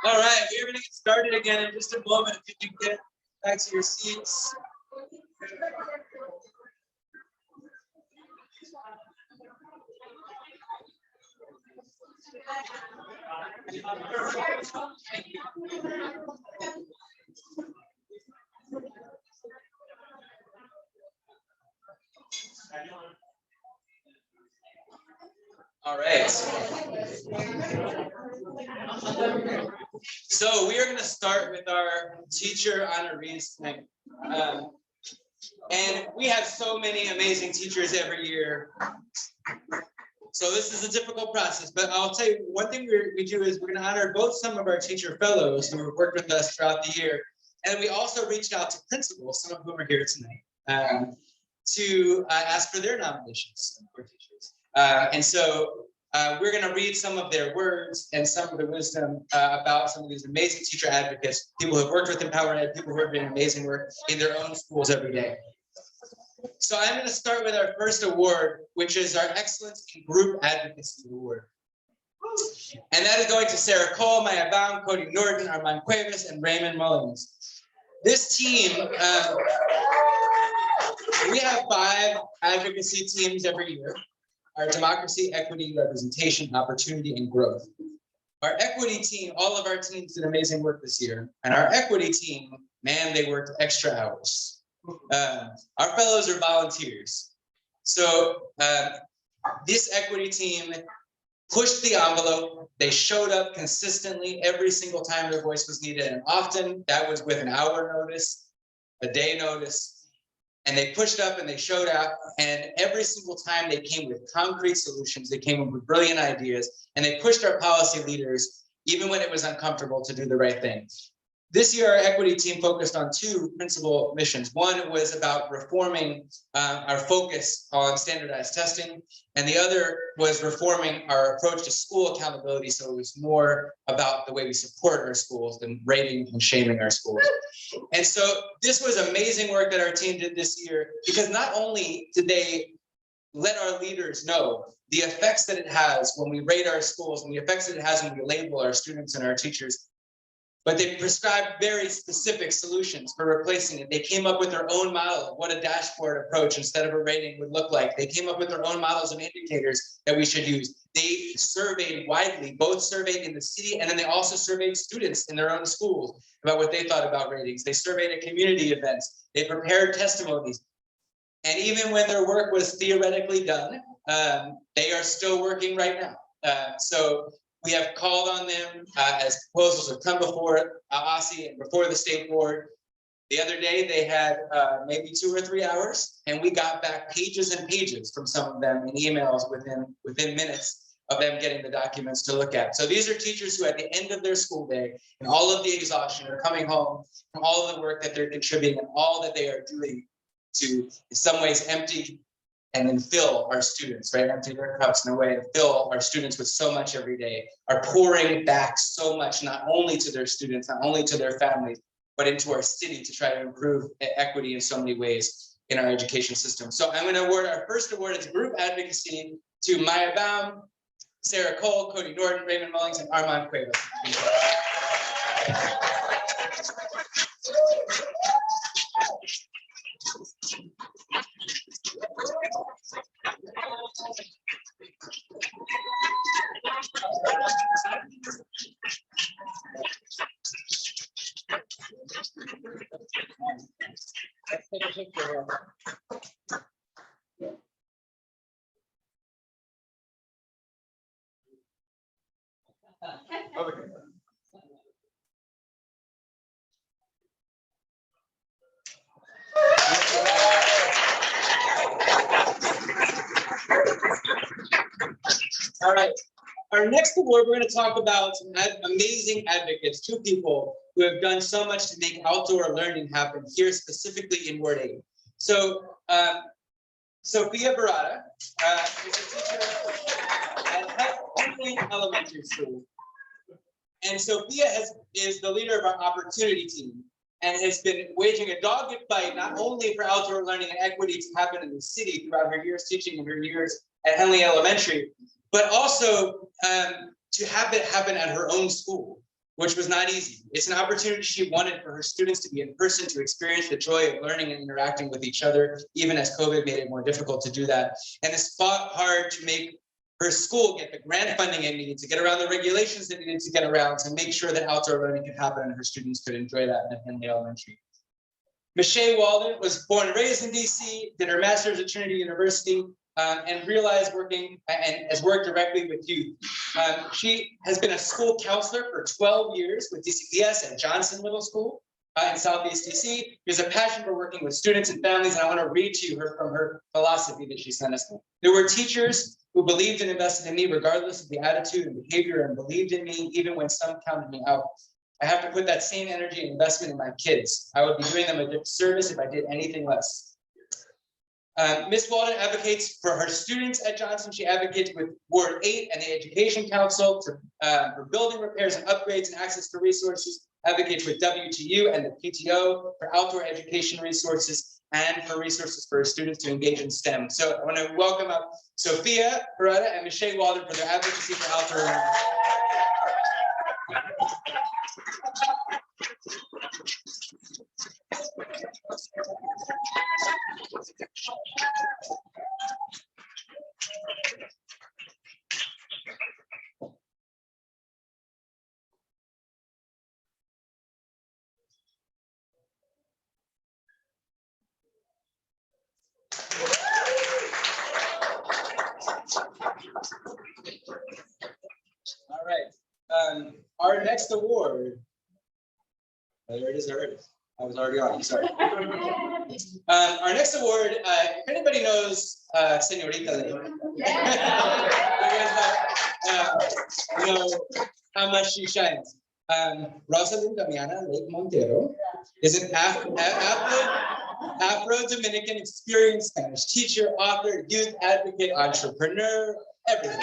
All right, we're going to get started again in just a moment. If you can get back to your seats. All right. So we are going to start with our teacher honorees tonight. And we have so many amazing teachers every year. So this is a difficult process, but I'll tell you one thing we do is we're going to honor both some of our teacher fellows who have worked with us throughout the year. And we also reached out to principals, some of whom are here tonight, to ask for their nominations for teachers. And so we're going to read some of their words and some of the wisdom about some of these amazing teacher advocates, people who have worked with EmpowerEd, people who are doing amazing work in their own schools every day. So I'm going to start with our first award, which is our Excellence in Group Advocacy Award. And that is going to Sarah Cole, Maya Baum, Cody Norton, Armand Cuevas, and Raymond Mullins. This team, we have 5 advocacy teams every year. Our democracy, equity, representation, opportunity, and growth. Our equity team, all of our teams did amazing work this year. And our equity team, man, they worked extra hours. Our fellows are volunteers. So this equity team pushed the envelope. They showed up consistently every single time their voice was needed. And often that was with an hour notice, a day notice. And they pushed up and they showed up, and every single time they came with concrete solutions, they came up with brilliant ideas, and they pushed our policy leaders, even when it was uncomfortable, to do the right thing. This year, our equity team focused on two principal missions. One was about reforming our focus on standardized testing, and the other was reforming our approach to school accountability, so it was more about the way we support our schools than rating and shaming our schools. And so this was amazing work that our team did this year, because not only did they let our leaders know the effects that it has when we rate our schools and the effects that it has when we label our students and our teachers, but they prescribed very specific solutions for replacing it. They came up with their own model of what a dashboard approach instead of a rating would look like. They came up with their own models of indicators that we should use. They surveyed widely, both surveyed in the city, and then they also surveyed students in their own schools about what they thought about ratings. They surveyed at community events. They prepared testimonies. And even when their work was theoretically done, they are still working right now. So we have called on them as proposals have come before OSSI and before the state board. The other day, they had maybe 2 or 3 hours, and we got back pages and pages from some of them in emails within minutes of them getting the documents to look at. So these are teachers who at the end of their school day and all of the exhaustion are coming home from all of the work that they're contributing and all that they are doing to, in some ways, empty and then fill our students, right? Empty their cups in a way to fill our students with so much every day, are pouring back so much, not only to their students, not only to their families, but into our city to try to improve equity in so many ways in our education system. So I'm going to award our first award as group advocacy to Maya Baum, Sarah Cole, Cody Norton, Raymond Mullings, and Armand Cuevas. All right. Our next award, we're going to talk about some amazing advocates, two people who have done so much to make outdoor learning happen here, specifically in Ward 8. So, Sophia Barada is a teacher at Henderson Elementary School. And Sophia is the leader of our opportunity team and has been waging a dogged fight, not only for outdoor learning and equity to happen in the city throughout her years teaching and her years at Henley Elementary, but also to have it happen at her own school, which was not easy. It's an opportunity she wanted for her students to be in person, to experience the joy of learning and interacting with each other, even as COVID made it more difficult to do that. And has fought hard to make her school get the grant funding it needed, to get around the regulations that needed to get around, to make sure that outdoor learning could happen and her students could enjoy that at Henley Elementary. Michelle Walden was born and raised in DC, did her master's at Trinity University, and realized working and has worked directly with youth. She has been a school counselor for 12 years with DCPS at Johnson Middle School in Southeast DC. She has a passion for working with students and families, and I want to read to you from her philosophy that she sent us. There were teachers who believed and invested in me regardless of the attitude and behavior, and believed in me even when some counted me out. I have to put that same energy and investment in my kids. I would be doing them a disservice if I did anything less. Ms. Walden advocates for her students at Johnson. She advocates with Ward 8 and the Education Council for building repairs and upgrades and access to resources, advocates with WTU and the PTO for outdoor education resources and for resources for students to engage in STEM. So I want to welcome up Sophia Barada and Michelle Walden for their advocacy for outdoor learning. All right. Our next award. Oh, there it is already. I was already on. I'm sorry. Our next award. If anybody knows Senorita Lane, you know how much she shines. Rosalind Damiana Lake Montero is an Afro-Dominican experienced Spanish teacher, author, youth advocate, entrepreneur, everything.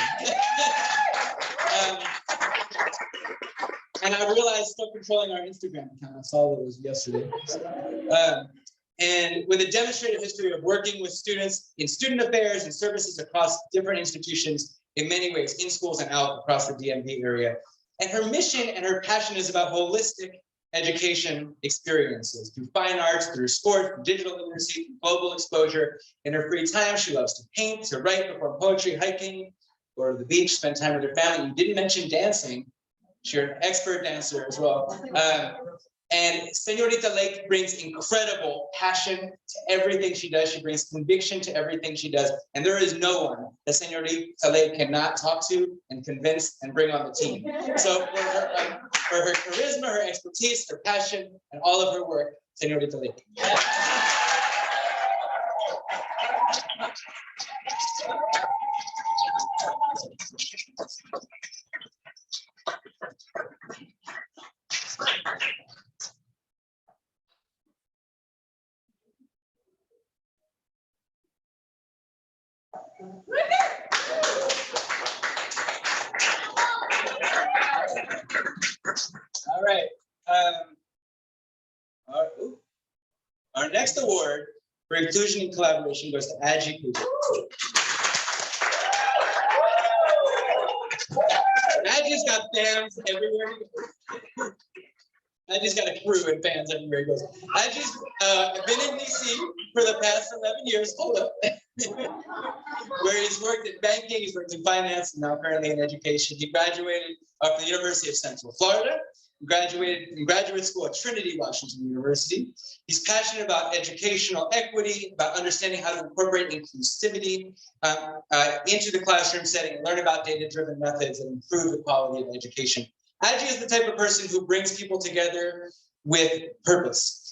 And I realized stop controlling our Instagram account. I saw that it was yesterday. And with a demonstrated history of working with students in student affairs and services across different institutions in many ways, in schools and out across the DMV area. And her mission and her passion is about holistic education experiences through fine arts, through sport, through digital literacy, through global exposure. In her free time, she loves to paint, to write, perform poetry, hiking, go to the beach, spend time with her family. You didn't mention dancing. She's an expert dancer as well. And Señorita Lake brings incredible passion to everything she does. She brings conviction to everything she does. And there is no one that Señorita Lake cannot talk to and convince and bring on the team. So for her charisma, her expertise, her passion, and all of her work, Señorita Lake. All right. Our next award for inclusion and collaboration goes to Adji Kuja. Adji's got fans everywhere he goes. Adji's got a crew and fans everywhere he goes. Adji's been in DC for the past 11 years. Hold up. Where he's worked in banking, he's worked in finance, and now currently in education. He graduated from the University of Central Florida, graduated in graduate school at Trinity Washington University. He's passionate about educational equity, about understanding how to incorporate inclusivity into the classroom setting and learn about data-driven methods and improve the quality of education. Adji is the type of person who brings people together with purpose.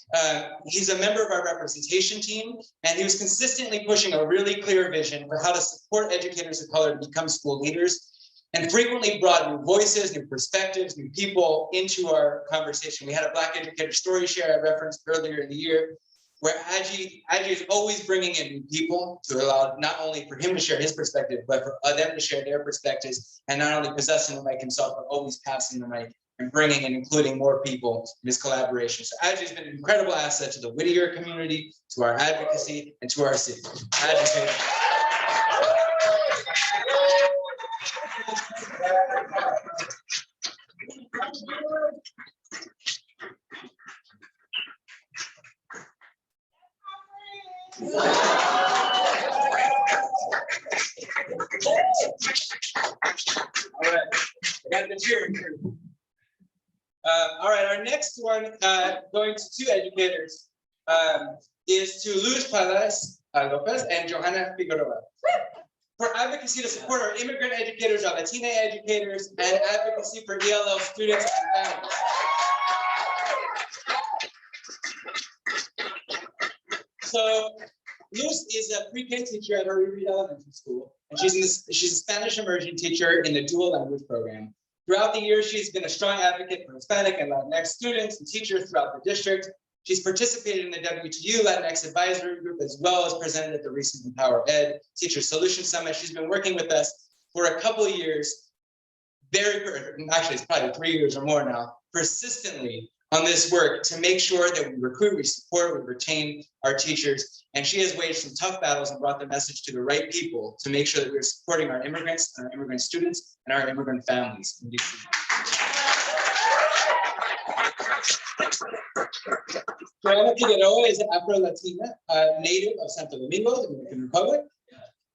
He's a member of our representation team, and he was consistently pushing a really clear vision for how to support educators of color to become school leaders, and frequently brought new voices, new perspectives, new people into our conversation. We had a Black Educator Story Share I referenced earlier in the year, where Adji is always bringing in new people to allow not only for him to share his perspective, but for them to share their perspectives, and not only possessing the mic himself, but always passing the mic and bringing and including more people in his collaboration. So Adji's been an incredible asset to the Whittier community, to our advocacy, and to our city. Adji, all right, I got the cheering crew. All right, our next one, going to two educators, is to Luz Palas Lopez and Johanna Figueroa. For advocacy to support our immigrant educators, our Latina educators, and advocacy for ELL students and families. So Luz is a pre-K teacher at Ori Elementary School, and she's a Spanish immersion teacher in the dual language program. Throughout the year, she's been a strong advocate for Hispanic and Latinx students and teachers throughout the district. She's participated in the WTU Latinx Advisory Group, as well as presented at the recent EmpowerEd Teacher Solution Summit. She's been working with us for a couple of years, actually it's probably 3 years or more now, persistently on this work to make sure that we recruit, we support, we retain our teachers. And she has waged some tough battles and brought the message to the right people to make sure that we're supporting our immigrants and our immigrant students and our immigrant families in DC. Johanna Figueroa is an Afro-Latina native of Santo Domingo, Dominican Republic.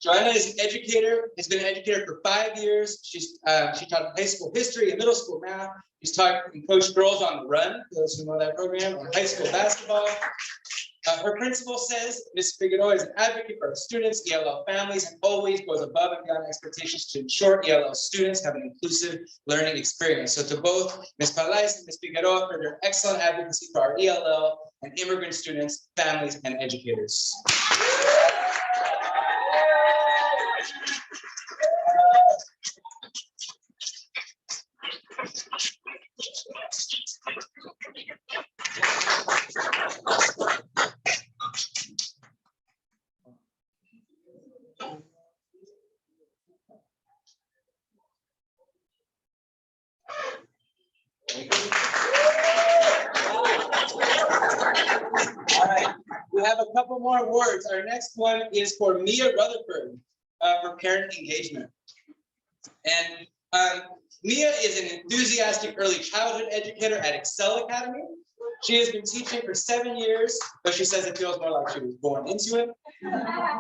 Johanna is an educator, has been an educator for 5 years. She taught high school history and middle school math. She's taught and coached Girls on the Run, those who know that program, and high school basketball. Her principal says Ms. Figueroa is an advocate for our students, ELL families, and always goes above and beyond expectations to ensure ELL students have an inclusive learning experience. So to both Ms. Palais and Ms. Figueroa for their excellent advocacy for our ELL and immigrant students, families, and educators. All right, we have a couple more awards. Our next one is for Mia Rutherford for parent engagement. And Mia is an enthusiastic early childhood educator at Excel Academy. She has been teaching for 7 years, but she says it feels more like she was born into it.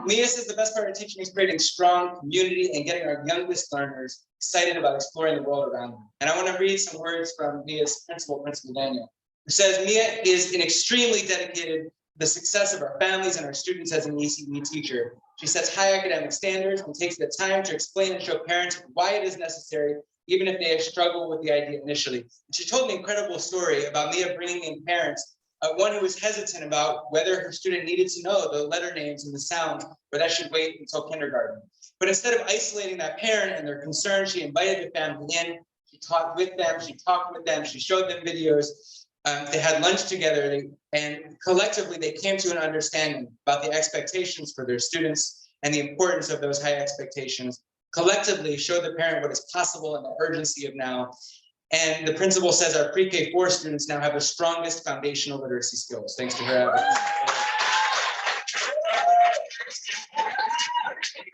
Mia says the best part of teaching is creating strong community and getting our youngest learners excited about exploring the world around them. And I want to read some words from Mia's principal, Principal Daniel, who says Mia is an extremely dedicated to the success of our families and our students as an ECE teacher. She sets high academic standards and takes the time to explain and show parents why it is necessary, even if they struggle with the idea initially. And she told an incredible story about Mia bringing in parents, one who was hesitant about whether her student needed to know the letter names and the sounds, or that should wait until kindergarten. But instead of isolating that parent and their concerns, she invited the family in, she taught with them, she talked with them, she showed them videos. They had lunch together, and collectively they came to an understanding about the expectations for their students and the importance of those high expectations. Collectively show the parent what is possible and the urgency of now. And the principal says our pre-K4 students now have the strongest foundational literacy skills, thanks to her advocacy.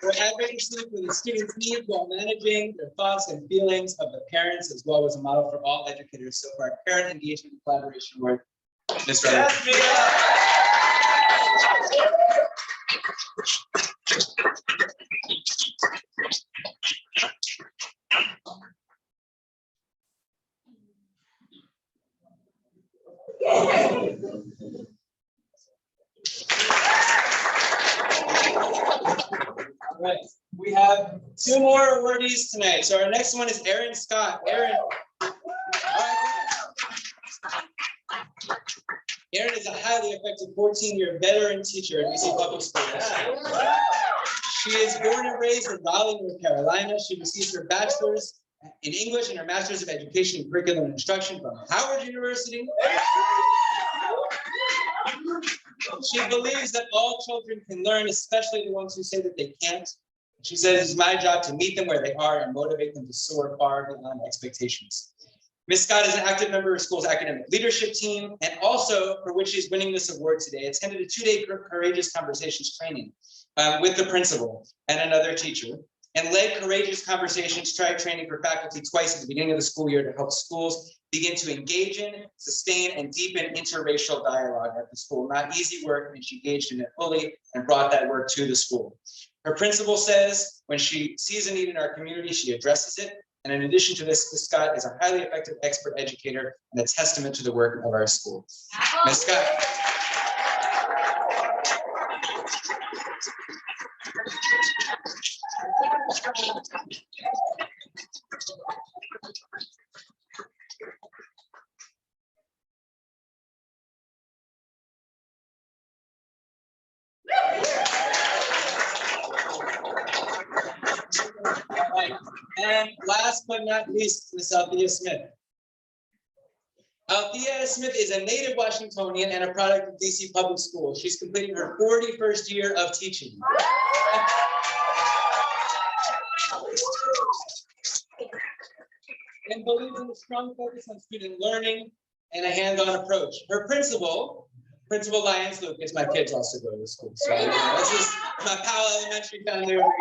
Her advocacy for the students' needs while managing their thoughts and feelings of the parents, as well as a model for all educators. So for our parent engagement and collaboration work, Ms. Rutherford. All right, we have 2 more awardees tonight. So our next one is Erin Scott. Erin is a highly effective 14-year veteran teacher in DC Public Schools. She is born and raised in Raleigh, North Carolina. She received her bachelor's in English and her master's of education in curriculum and instruction from Howard University. She believes that all children can learn, especially the ones who say that they can't. She says it's my job to meet them where they are and motivate them to soar far beyond expectations. Ms. Scott is an active member of school's academic leadership team, and also, for which she's winning this award today, attended a 2-day Courageous Conversations training with the principal and another teacher, and led Courageous Conversations training for faculty twice at the beginning of the school year to help schools begin to engage in, sustain, and deepen interracial dialogue at the school. Not easy work, and she engaged in it fully and brought that work to the school. Her principal says when she sees a need in our community, she addresses it. And in addition to this, Ms. Scott is a highly effective expert educator and a testament to the work of our school. Ms. Scott. And last but not least, Ms. Althea Smith. Althea Smith is a native Washingtonian and a product of DC Public Schools. She's completing her 41st year of teaching. And believes in a strong focus on student learning and a hands-on approach. Her Principal Lyons Lucas, my kids also go to school. So this is my Powell Elementary family over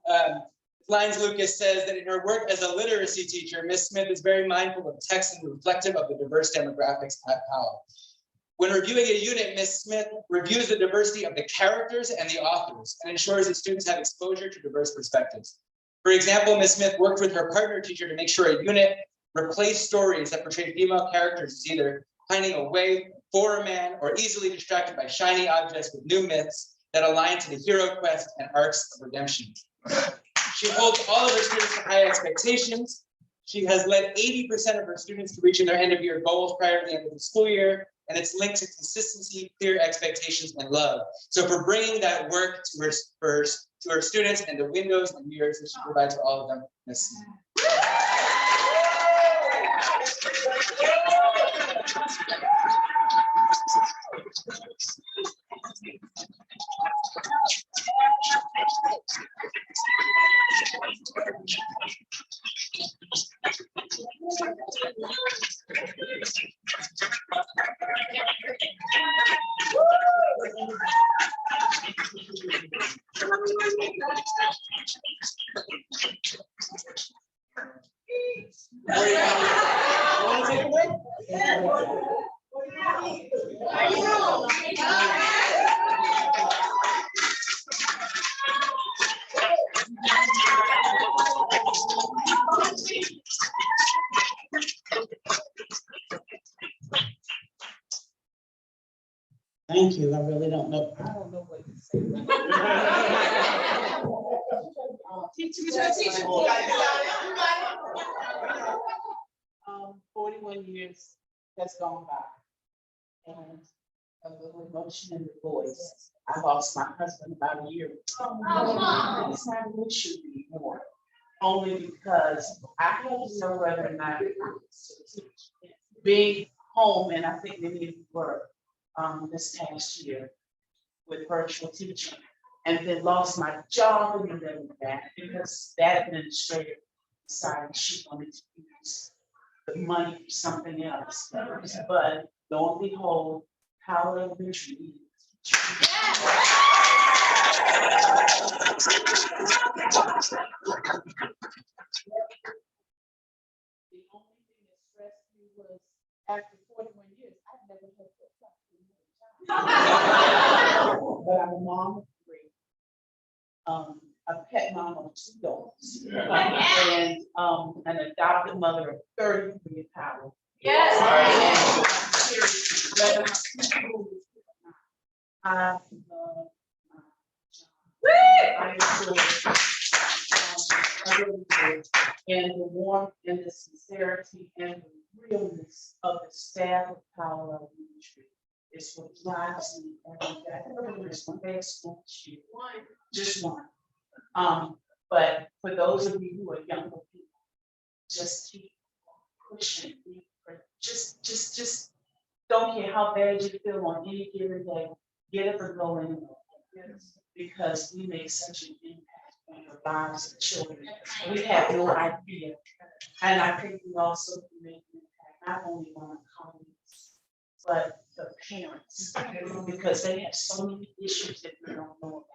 here. Lyons Lucas says that in her work as a literacy teacher, Ms. Smith is very mindful of text and reflective of the diverse demographics at Powell. When reviewing a unit, Ms. Smith reviews the diversity of the characters and the authors and ensures that students have exposure to diverse perspectives. For example, Ms. Smith worked with her partner teacher to make sure a unit replaced stories that portrayed female characters as either pining away for a man or easily distracted by shiny objects with new myths that align to the hero quest and arcs of redemption. She holds all of her students to high expectations. She has led 80% of her students to reaching their end-of-year goals prior to the end of the school year, and it's linked to consistency, clear expectations, and love. So for bringing that work to her students and the windows and mirrors that she provides for all of them, Ms. Smith. Thank you. I really don't know. I don't know what to say. 41 years has gone by, and a little emotion in the voice. I lost my husband about a year ago. It's not an issue anymore, only because I don't know whether or not being home, and I think many of you were this past year with virtual teaching, and then lost my job and then that because that administrator decided she wanted to use the money for something else. But lo and behold, Howard Elementary. The only thing that stressed me was after 41 years, I've never had to. But I'm a mom of 3. A pet mom of 2 dogs. And an adopted mother of 33 in power. Yes. I love my job. I enjoy it. And the warmth and the sincerity and the realness of the staff of Power Elementary is what drives me every day. There's one day of school this year, just one. But for those of you who are younger people, just keep pushing. Just don't care how bad you feel on any given day. Get up and go in, because we make such an impact on the lives of children. We have no idea. And I think we also can make an impact not only on our colleagues, but the parents, because they have so many issues that we don't know about.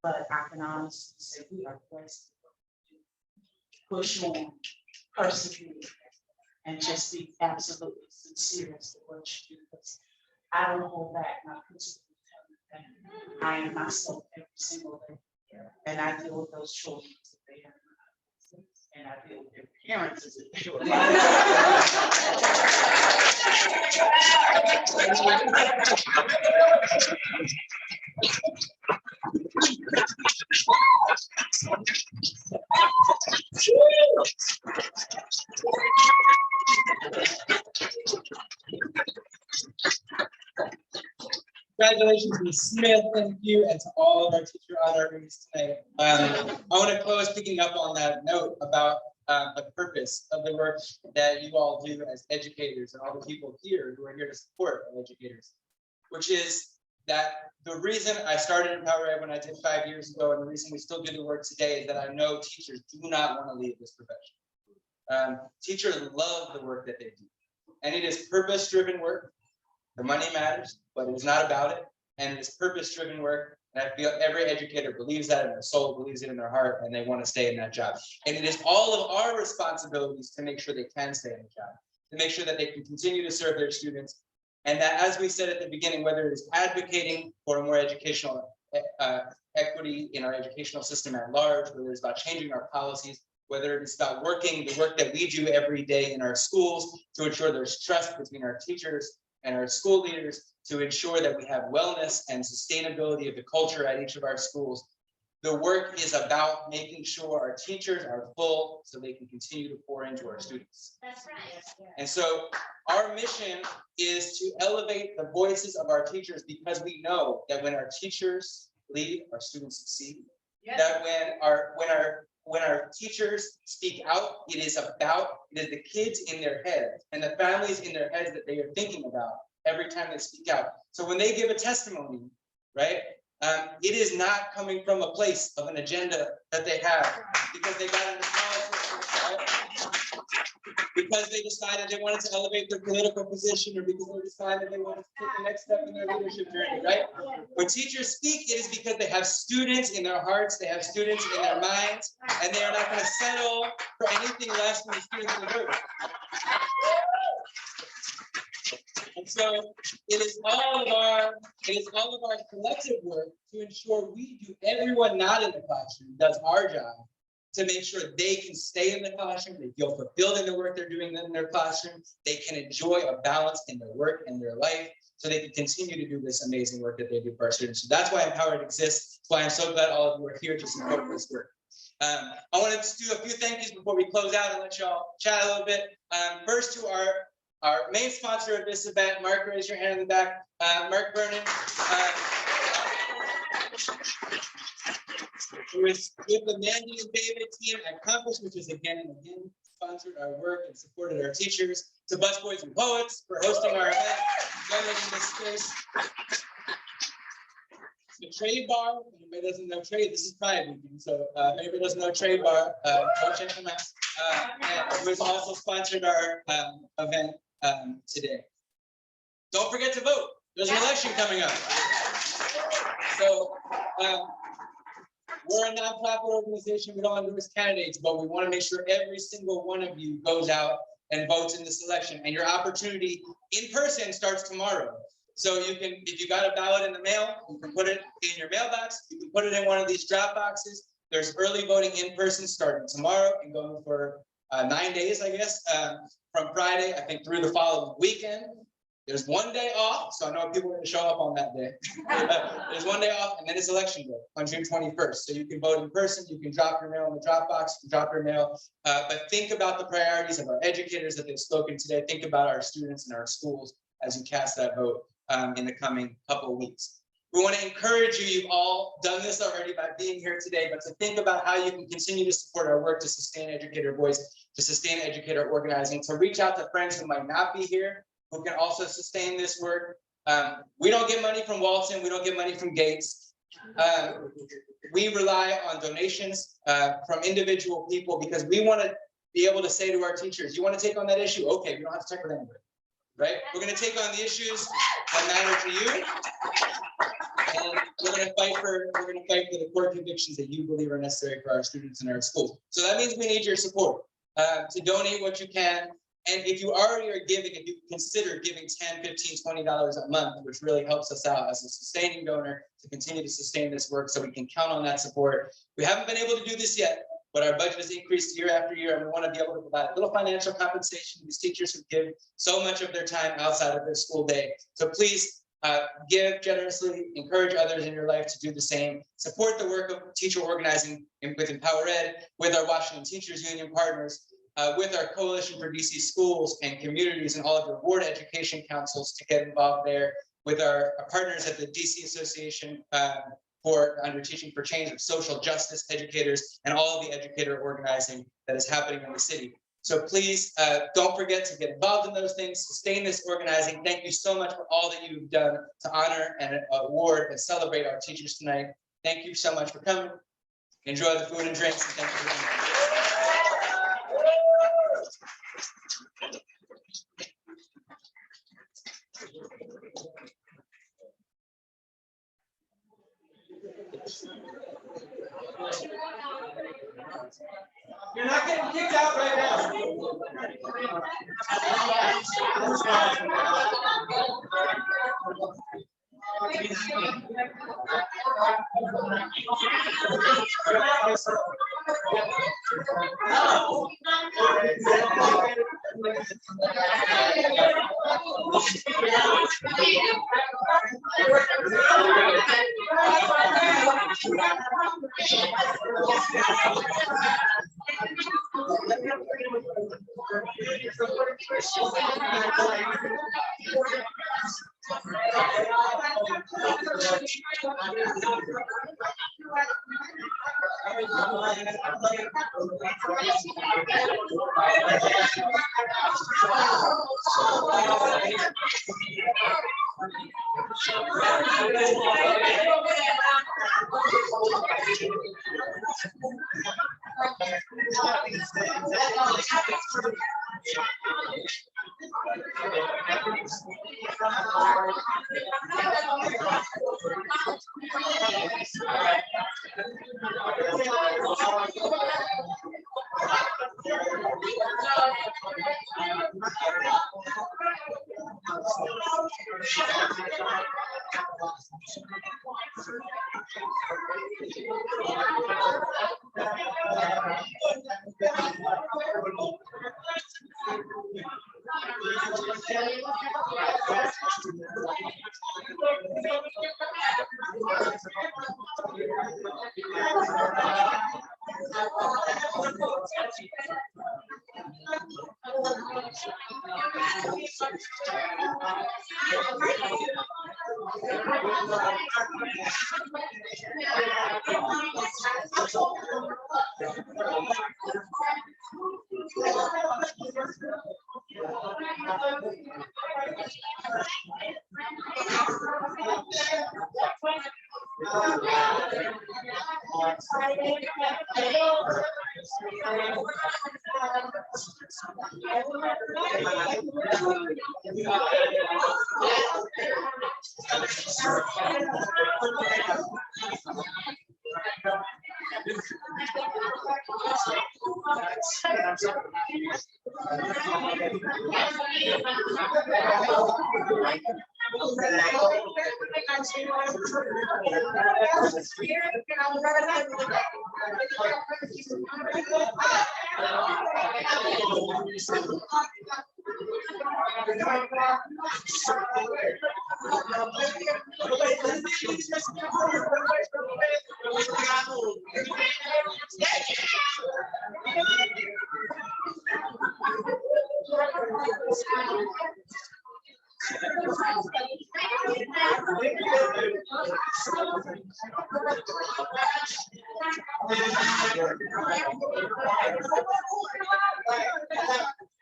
But I can honestly say we are blessed. Push on, persevere, and just be absolutely sincere as to what you do. Because I don't hold back my principles. I am myself every single day, and I deal with those children as if they have, and I deal with their parents as if they were. Congratulations, Ms. Smith, thank you, and to all of our teacher honorees tonight. I want to close picking up on that note about the purpose of the work that you all do as educators and all the people here who are here to support our educators, which is that the reason I started EmpowerEd when I did 5 years ago, and the reason we still do the work today, is that I know teachers do not want to leave this profession. Teachers love the work that they do, and it is purpose-driven work. The money matters, but it is not about it. And it is purpose-driven work. And I feel every educator believes that in their soul, believes it in their heart, and they want to stay in that job. And it is all of our responsibilities to make sure they can stay in the job, to make sure that they can continue to serve their students. And that, as we said at the beginning, whether it is advocating for a more educational equity in our educational system at large, whether it's about changing our policies, whether it's about working the work that we do every day in our schools to ensure there's trust between our teachers and our school leaders, to ensure that we have wellness and sustainability of the culture at each of our schools. The work is about making sure our teachers are full so they can continue to pour into our students. That's right. And so our mission is to elevate the voices of our teachers, because we know that when our teachers lead, our students succeed. Yes. That when our teachers speak out, it is the kids in their heads and the families in their heads that they are thinking about every time they speak out. So when they give a testimony, right, it is not coming from a place of an agenda that they have because they got into politics, right? because they decided they wanted to elevate their political position, or because they decided they wanted to take the next step in their leadership journey, right? When teachers speak, it is because they have students in their hearts, they have students in their minds, and they are not going to settle for anything less than the students in the room. And so it is all of our collective work to ensure everyone not in the classroom does our job to make sure they can stay in the classroom, they feel fulfilled in the work they're doing in their classroom, they can enjoy a balance in their work and their life, so they can continue to do this amazing work that they do for our students. So that's why EmpowerEd exists. That's why I'm so glad all of you are here to support this work. I wanted to do a few thank yous before we close out and let y'all chat a little bit. First, to our main sponsor of this event, Mark, raise your hand in the back. Mark Vernon, who is with the Mandy and David team at Compass, which is again and again sponsored our work and supported our teachers. To Busboys and Poets for hosting our event, donating this space. The Trade Bar, if anybody doesn't know Trade, this is Pride Weekend, so if anybody doesn't know Trade Bar, go check them out. And who has also sponsored our event today. Don't forget to vote. There's an election coming up. So we're a nonprofit organization. We don't endorse candidates, but we want to make sure every single one of you goes out and votes in this election. And your opportunity in person starts tomorrow. So you can, if you got a ballot in the mail, you can put it in your mailbox. You can put it in one of these drop boxes. There's early voting in person starting tomorrow and going for 9 days, I guess, from Friday, I think, through the following weekend. There's 1 day off, so I know people are going to show up on that day. There's 1 day off, and then it's election day on June 21st. So you can vote in person, you can drop your mail in the drop box, you can drop your mail. But think about the priorities of our educators that they've spoken today. Think about our students and our schools as you cast that vote in the coming couple of weeks. We want to encourage you, you've all done this already by being here today, but to think about how you can continue to support our work to sustain educator voice, to sustain educator organizing, to reach out to friends who might not be here, who can also sustain this work. We don't get money from Walton, we don't get money from Gates. We rely on donations from individual people because we want to be able to say to our teachers, you want to take on that issue? Okay, we don't have to check with anybody. Right? We're going to take on the issues that matter to you, and we're going to fight for the core convictions that you believe are necessary for our students in our schools. So that means we need your support to donate what you can. And if you already are giving, if you consider giving $10, $15, $20 a month, which really helps us out as a sustaining donor to continue to sustain this work, so we can count on that support. We haven't been able to do this yet, but our budget has increased year after year, and we want to be able to provide a little financial compensation to these teachers who give so much of their time outside of their school day. So please give generously, encourage others in your life to do the same. Support the work of teacher organizing with EmpowerEd, with our Washington Teachers Union partners, with our Coalition for DC Schools and communities and all of your ward education councils to get involved there, with our partners at the DC Association for Under Teaching for Change, of social justice educators, and all of the educator organizing that is happening in the city. So please don't forget to get involved in those things, sustain this organizing. Thank you so much for all that you've done to honor and award and celebrate our teachers tonight. Thank you so much for coming. Enjoy the food and drinks, and thank you for being here. You're not getting kicked out right now.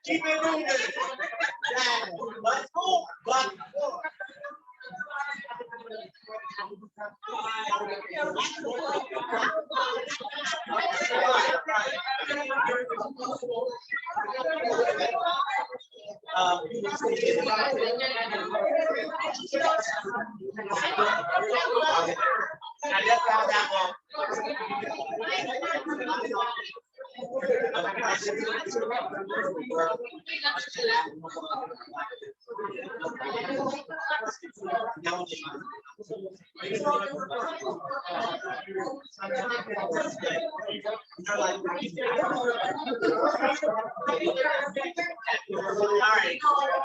Keep it moving. Let's go. I just found that one. All right.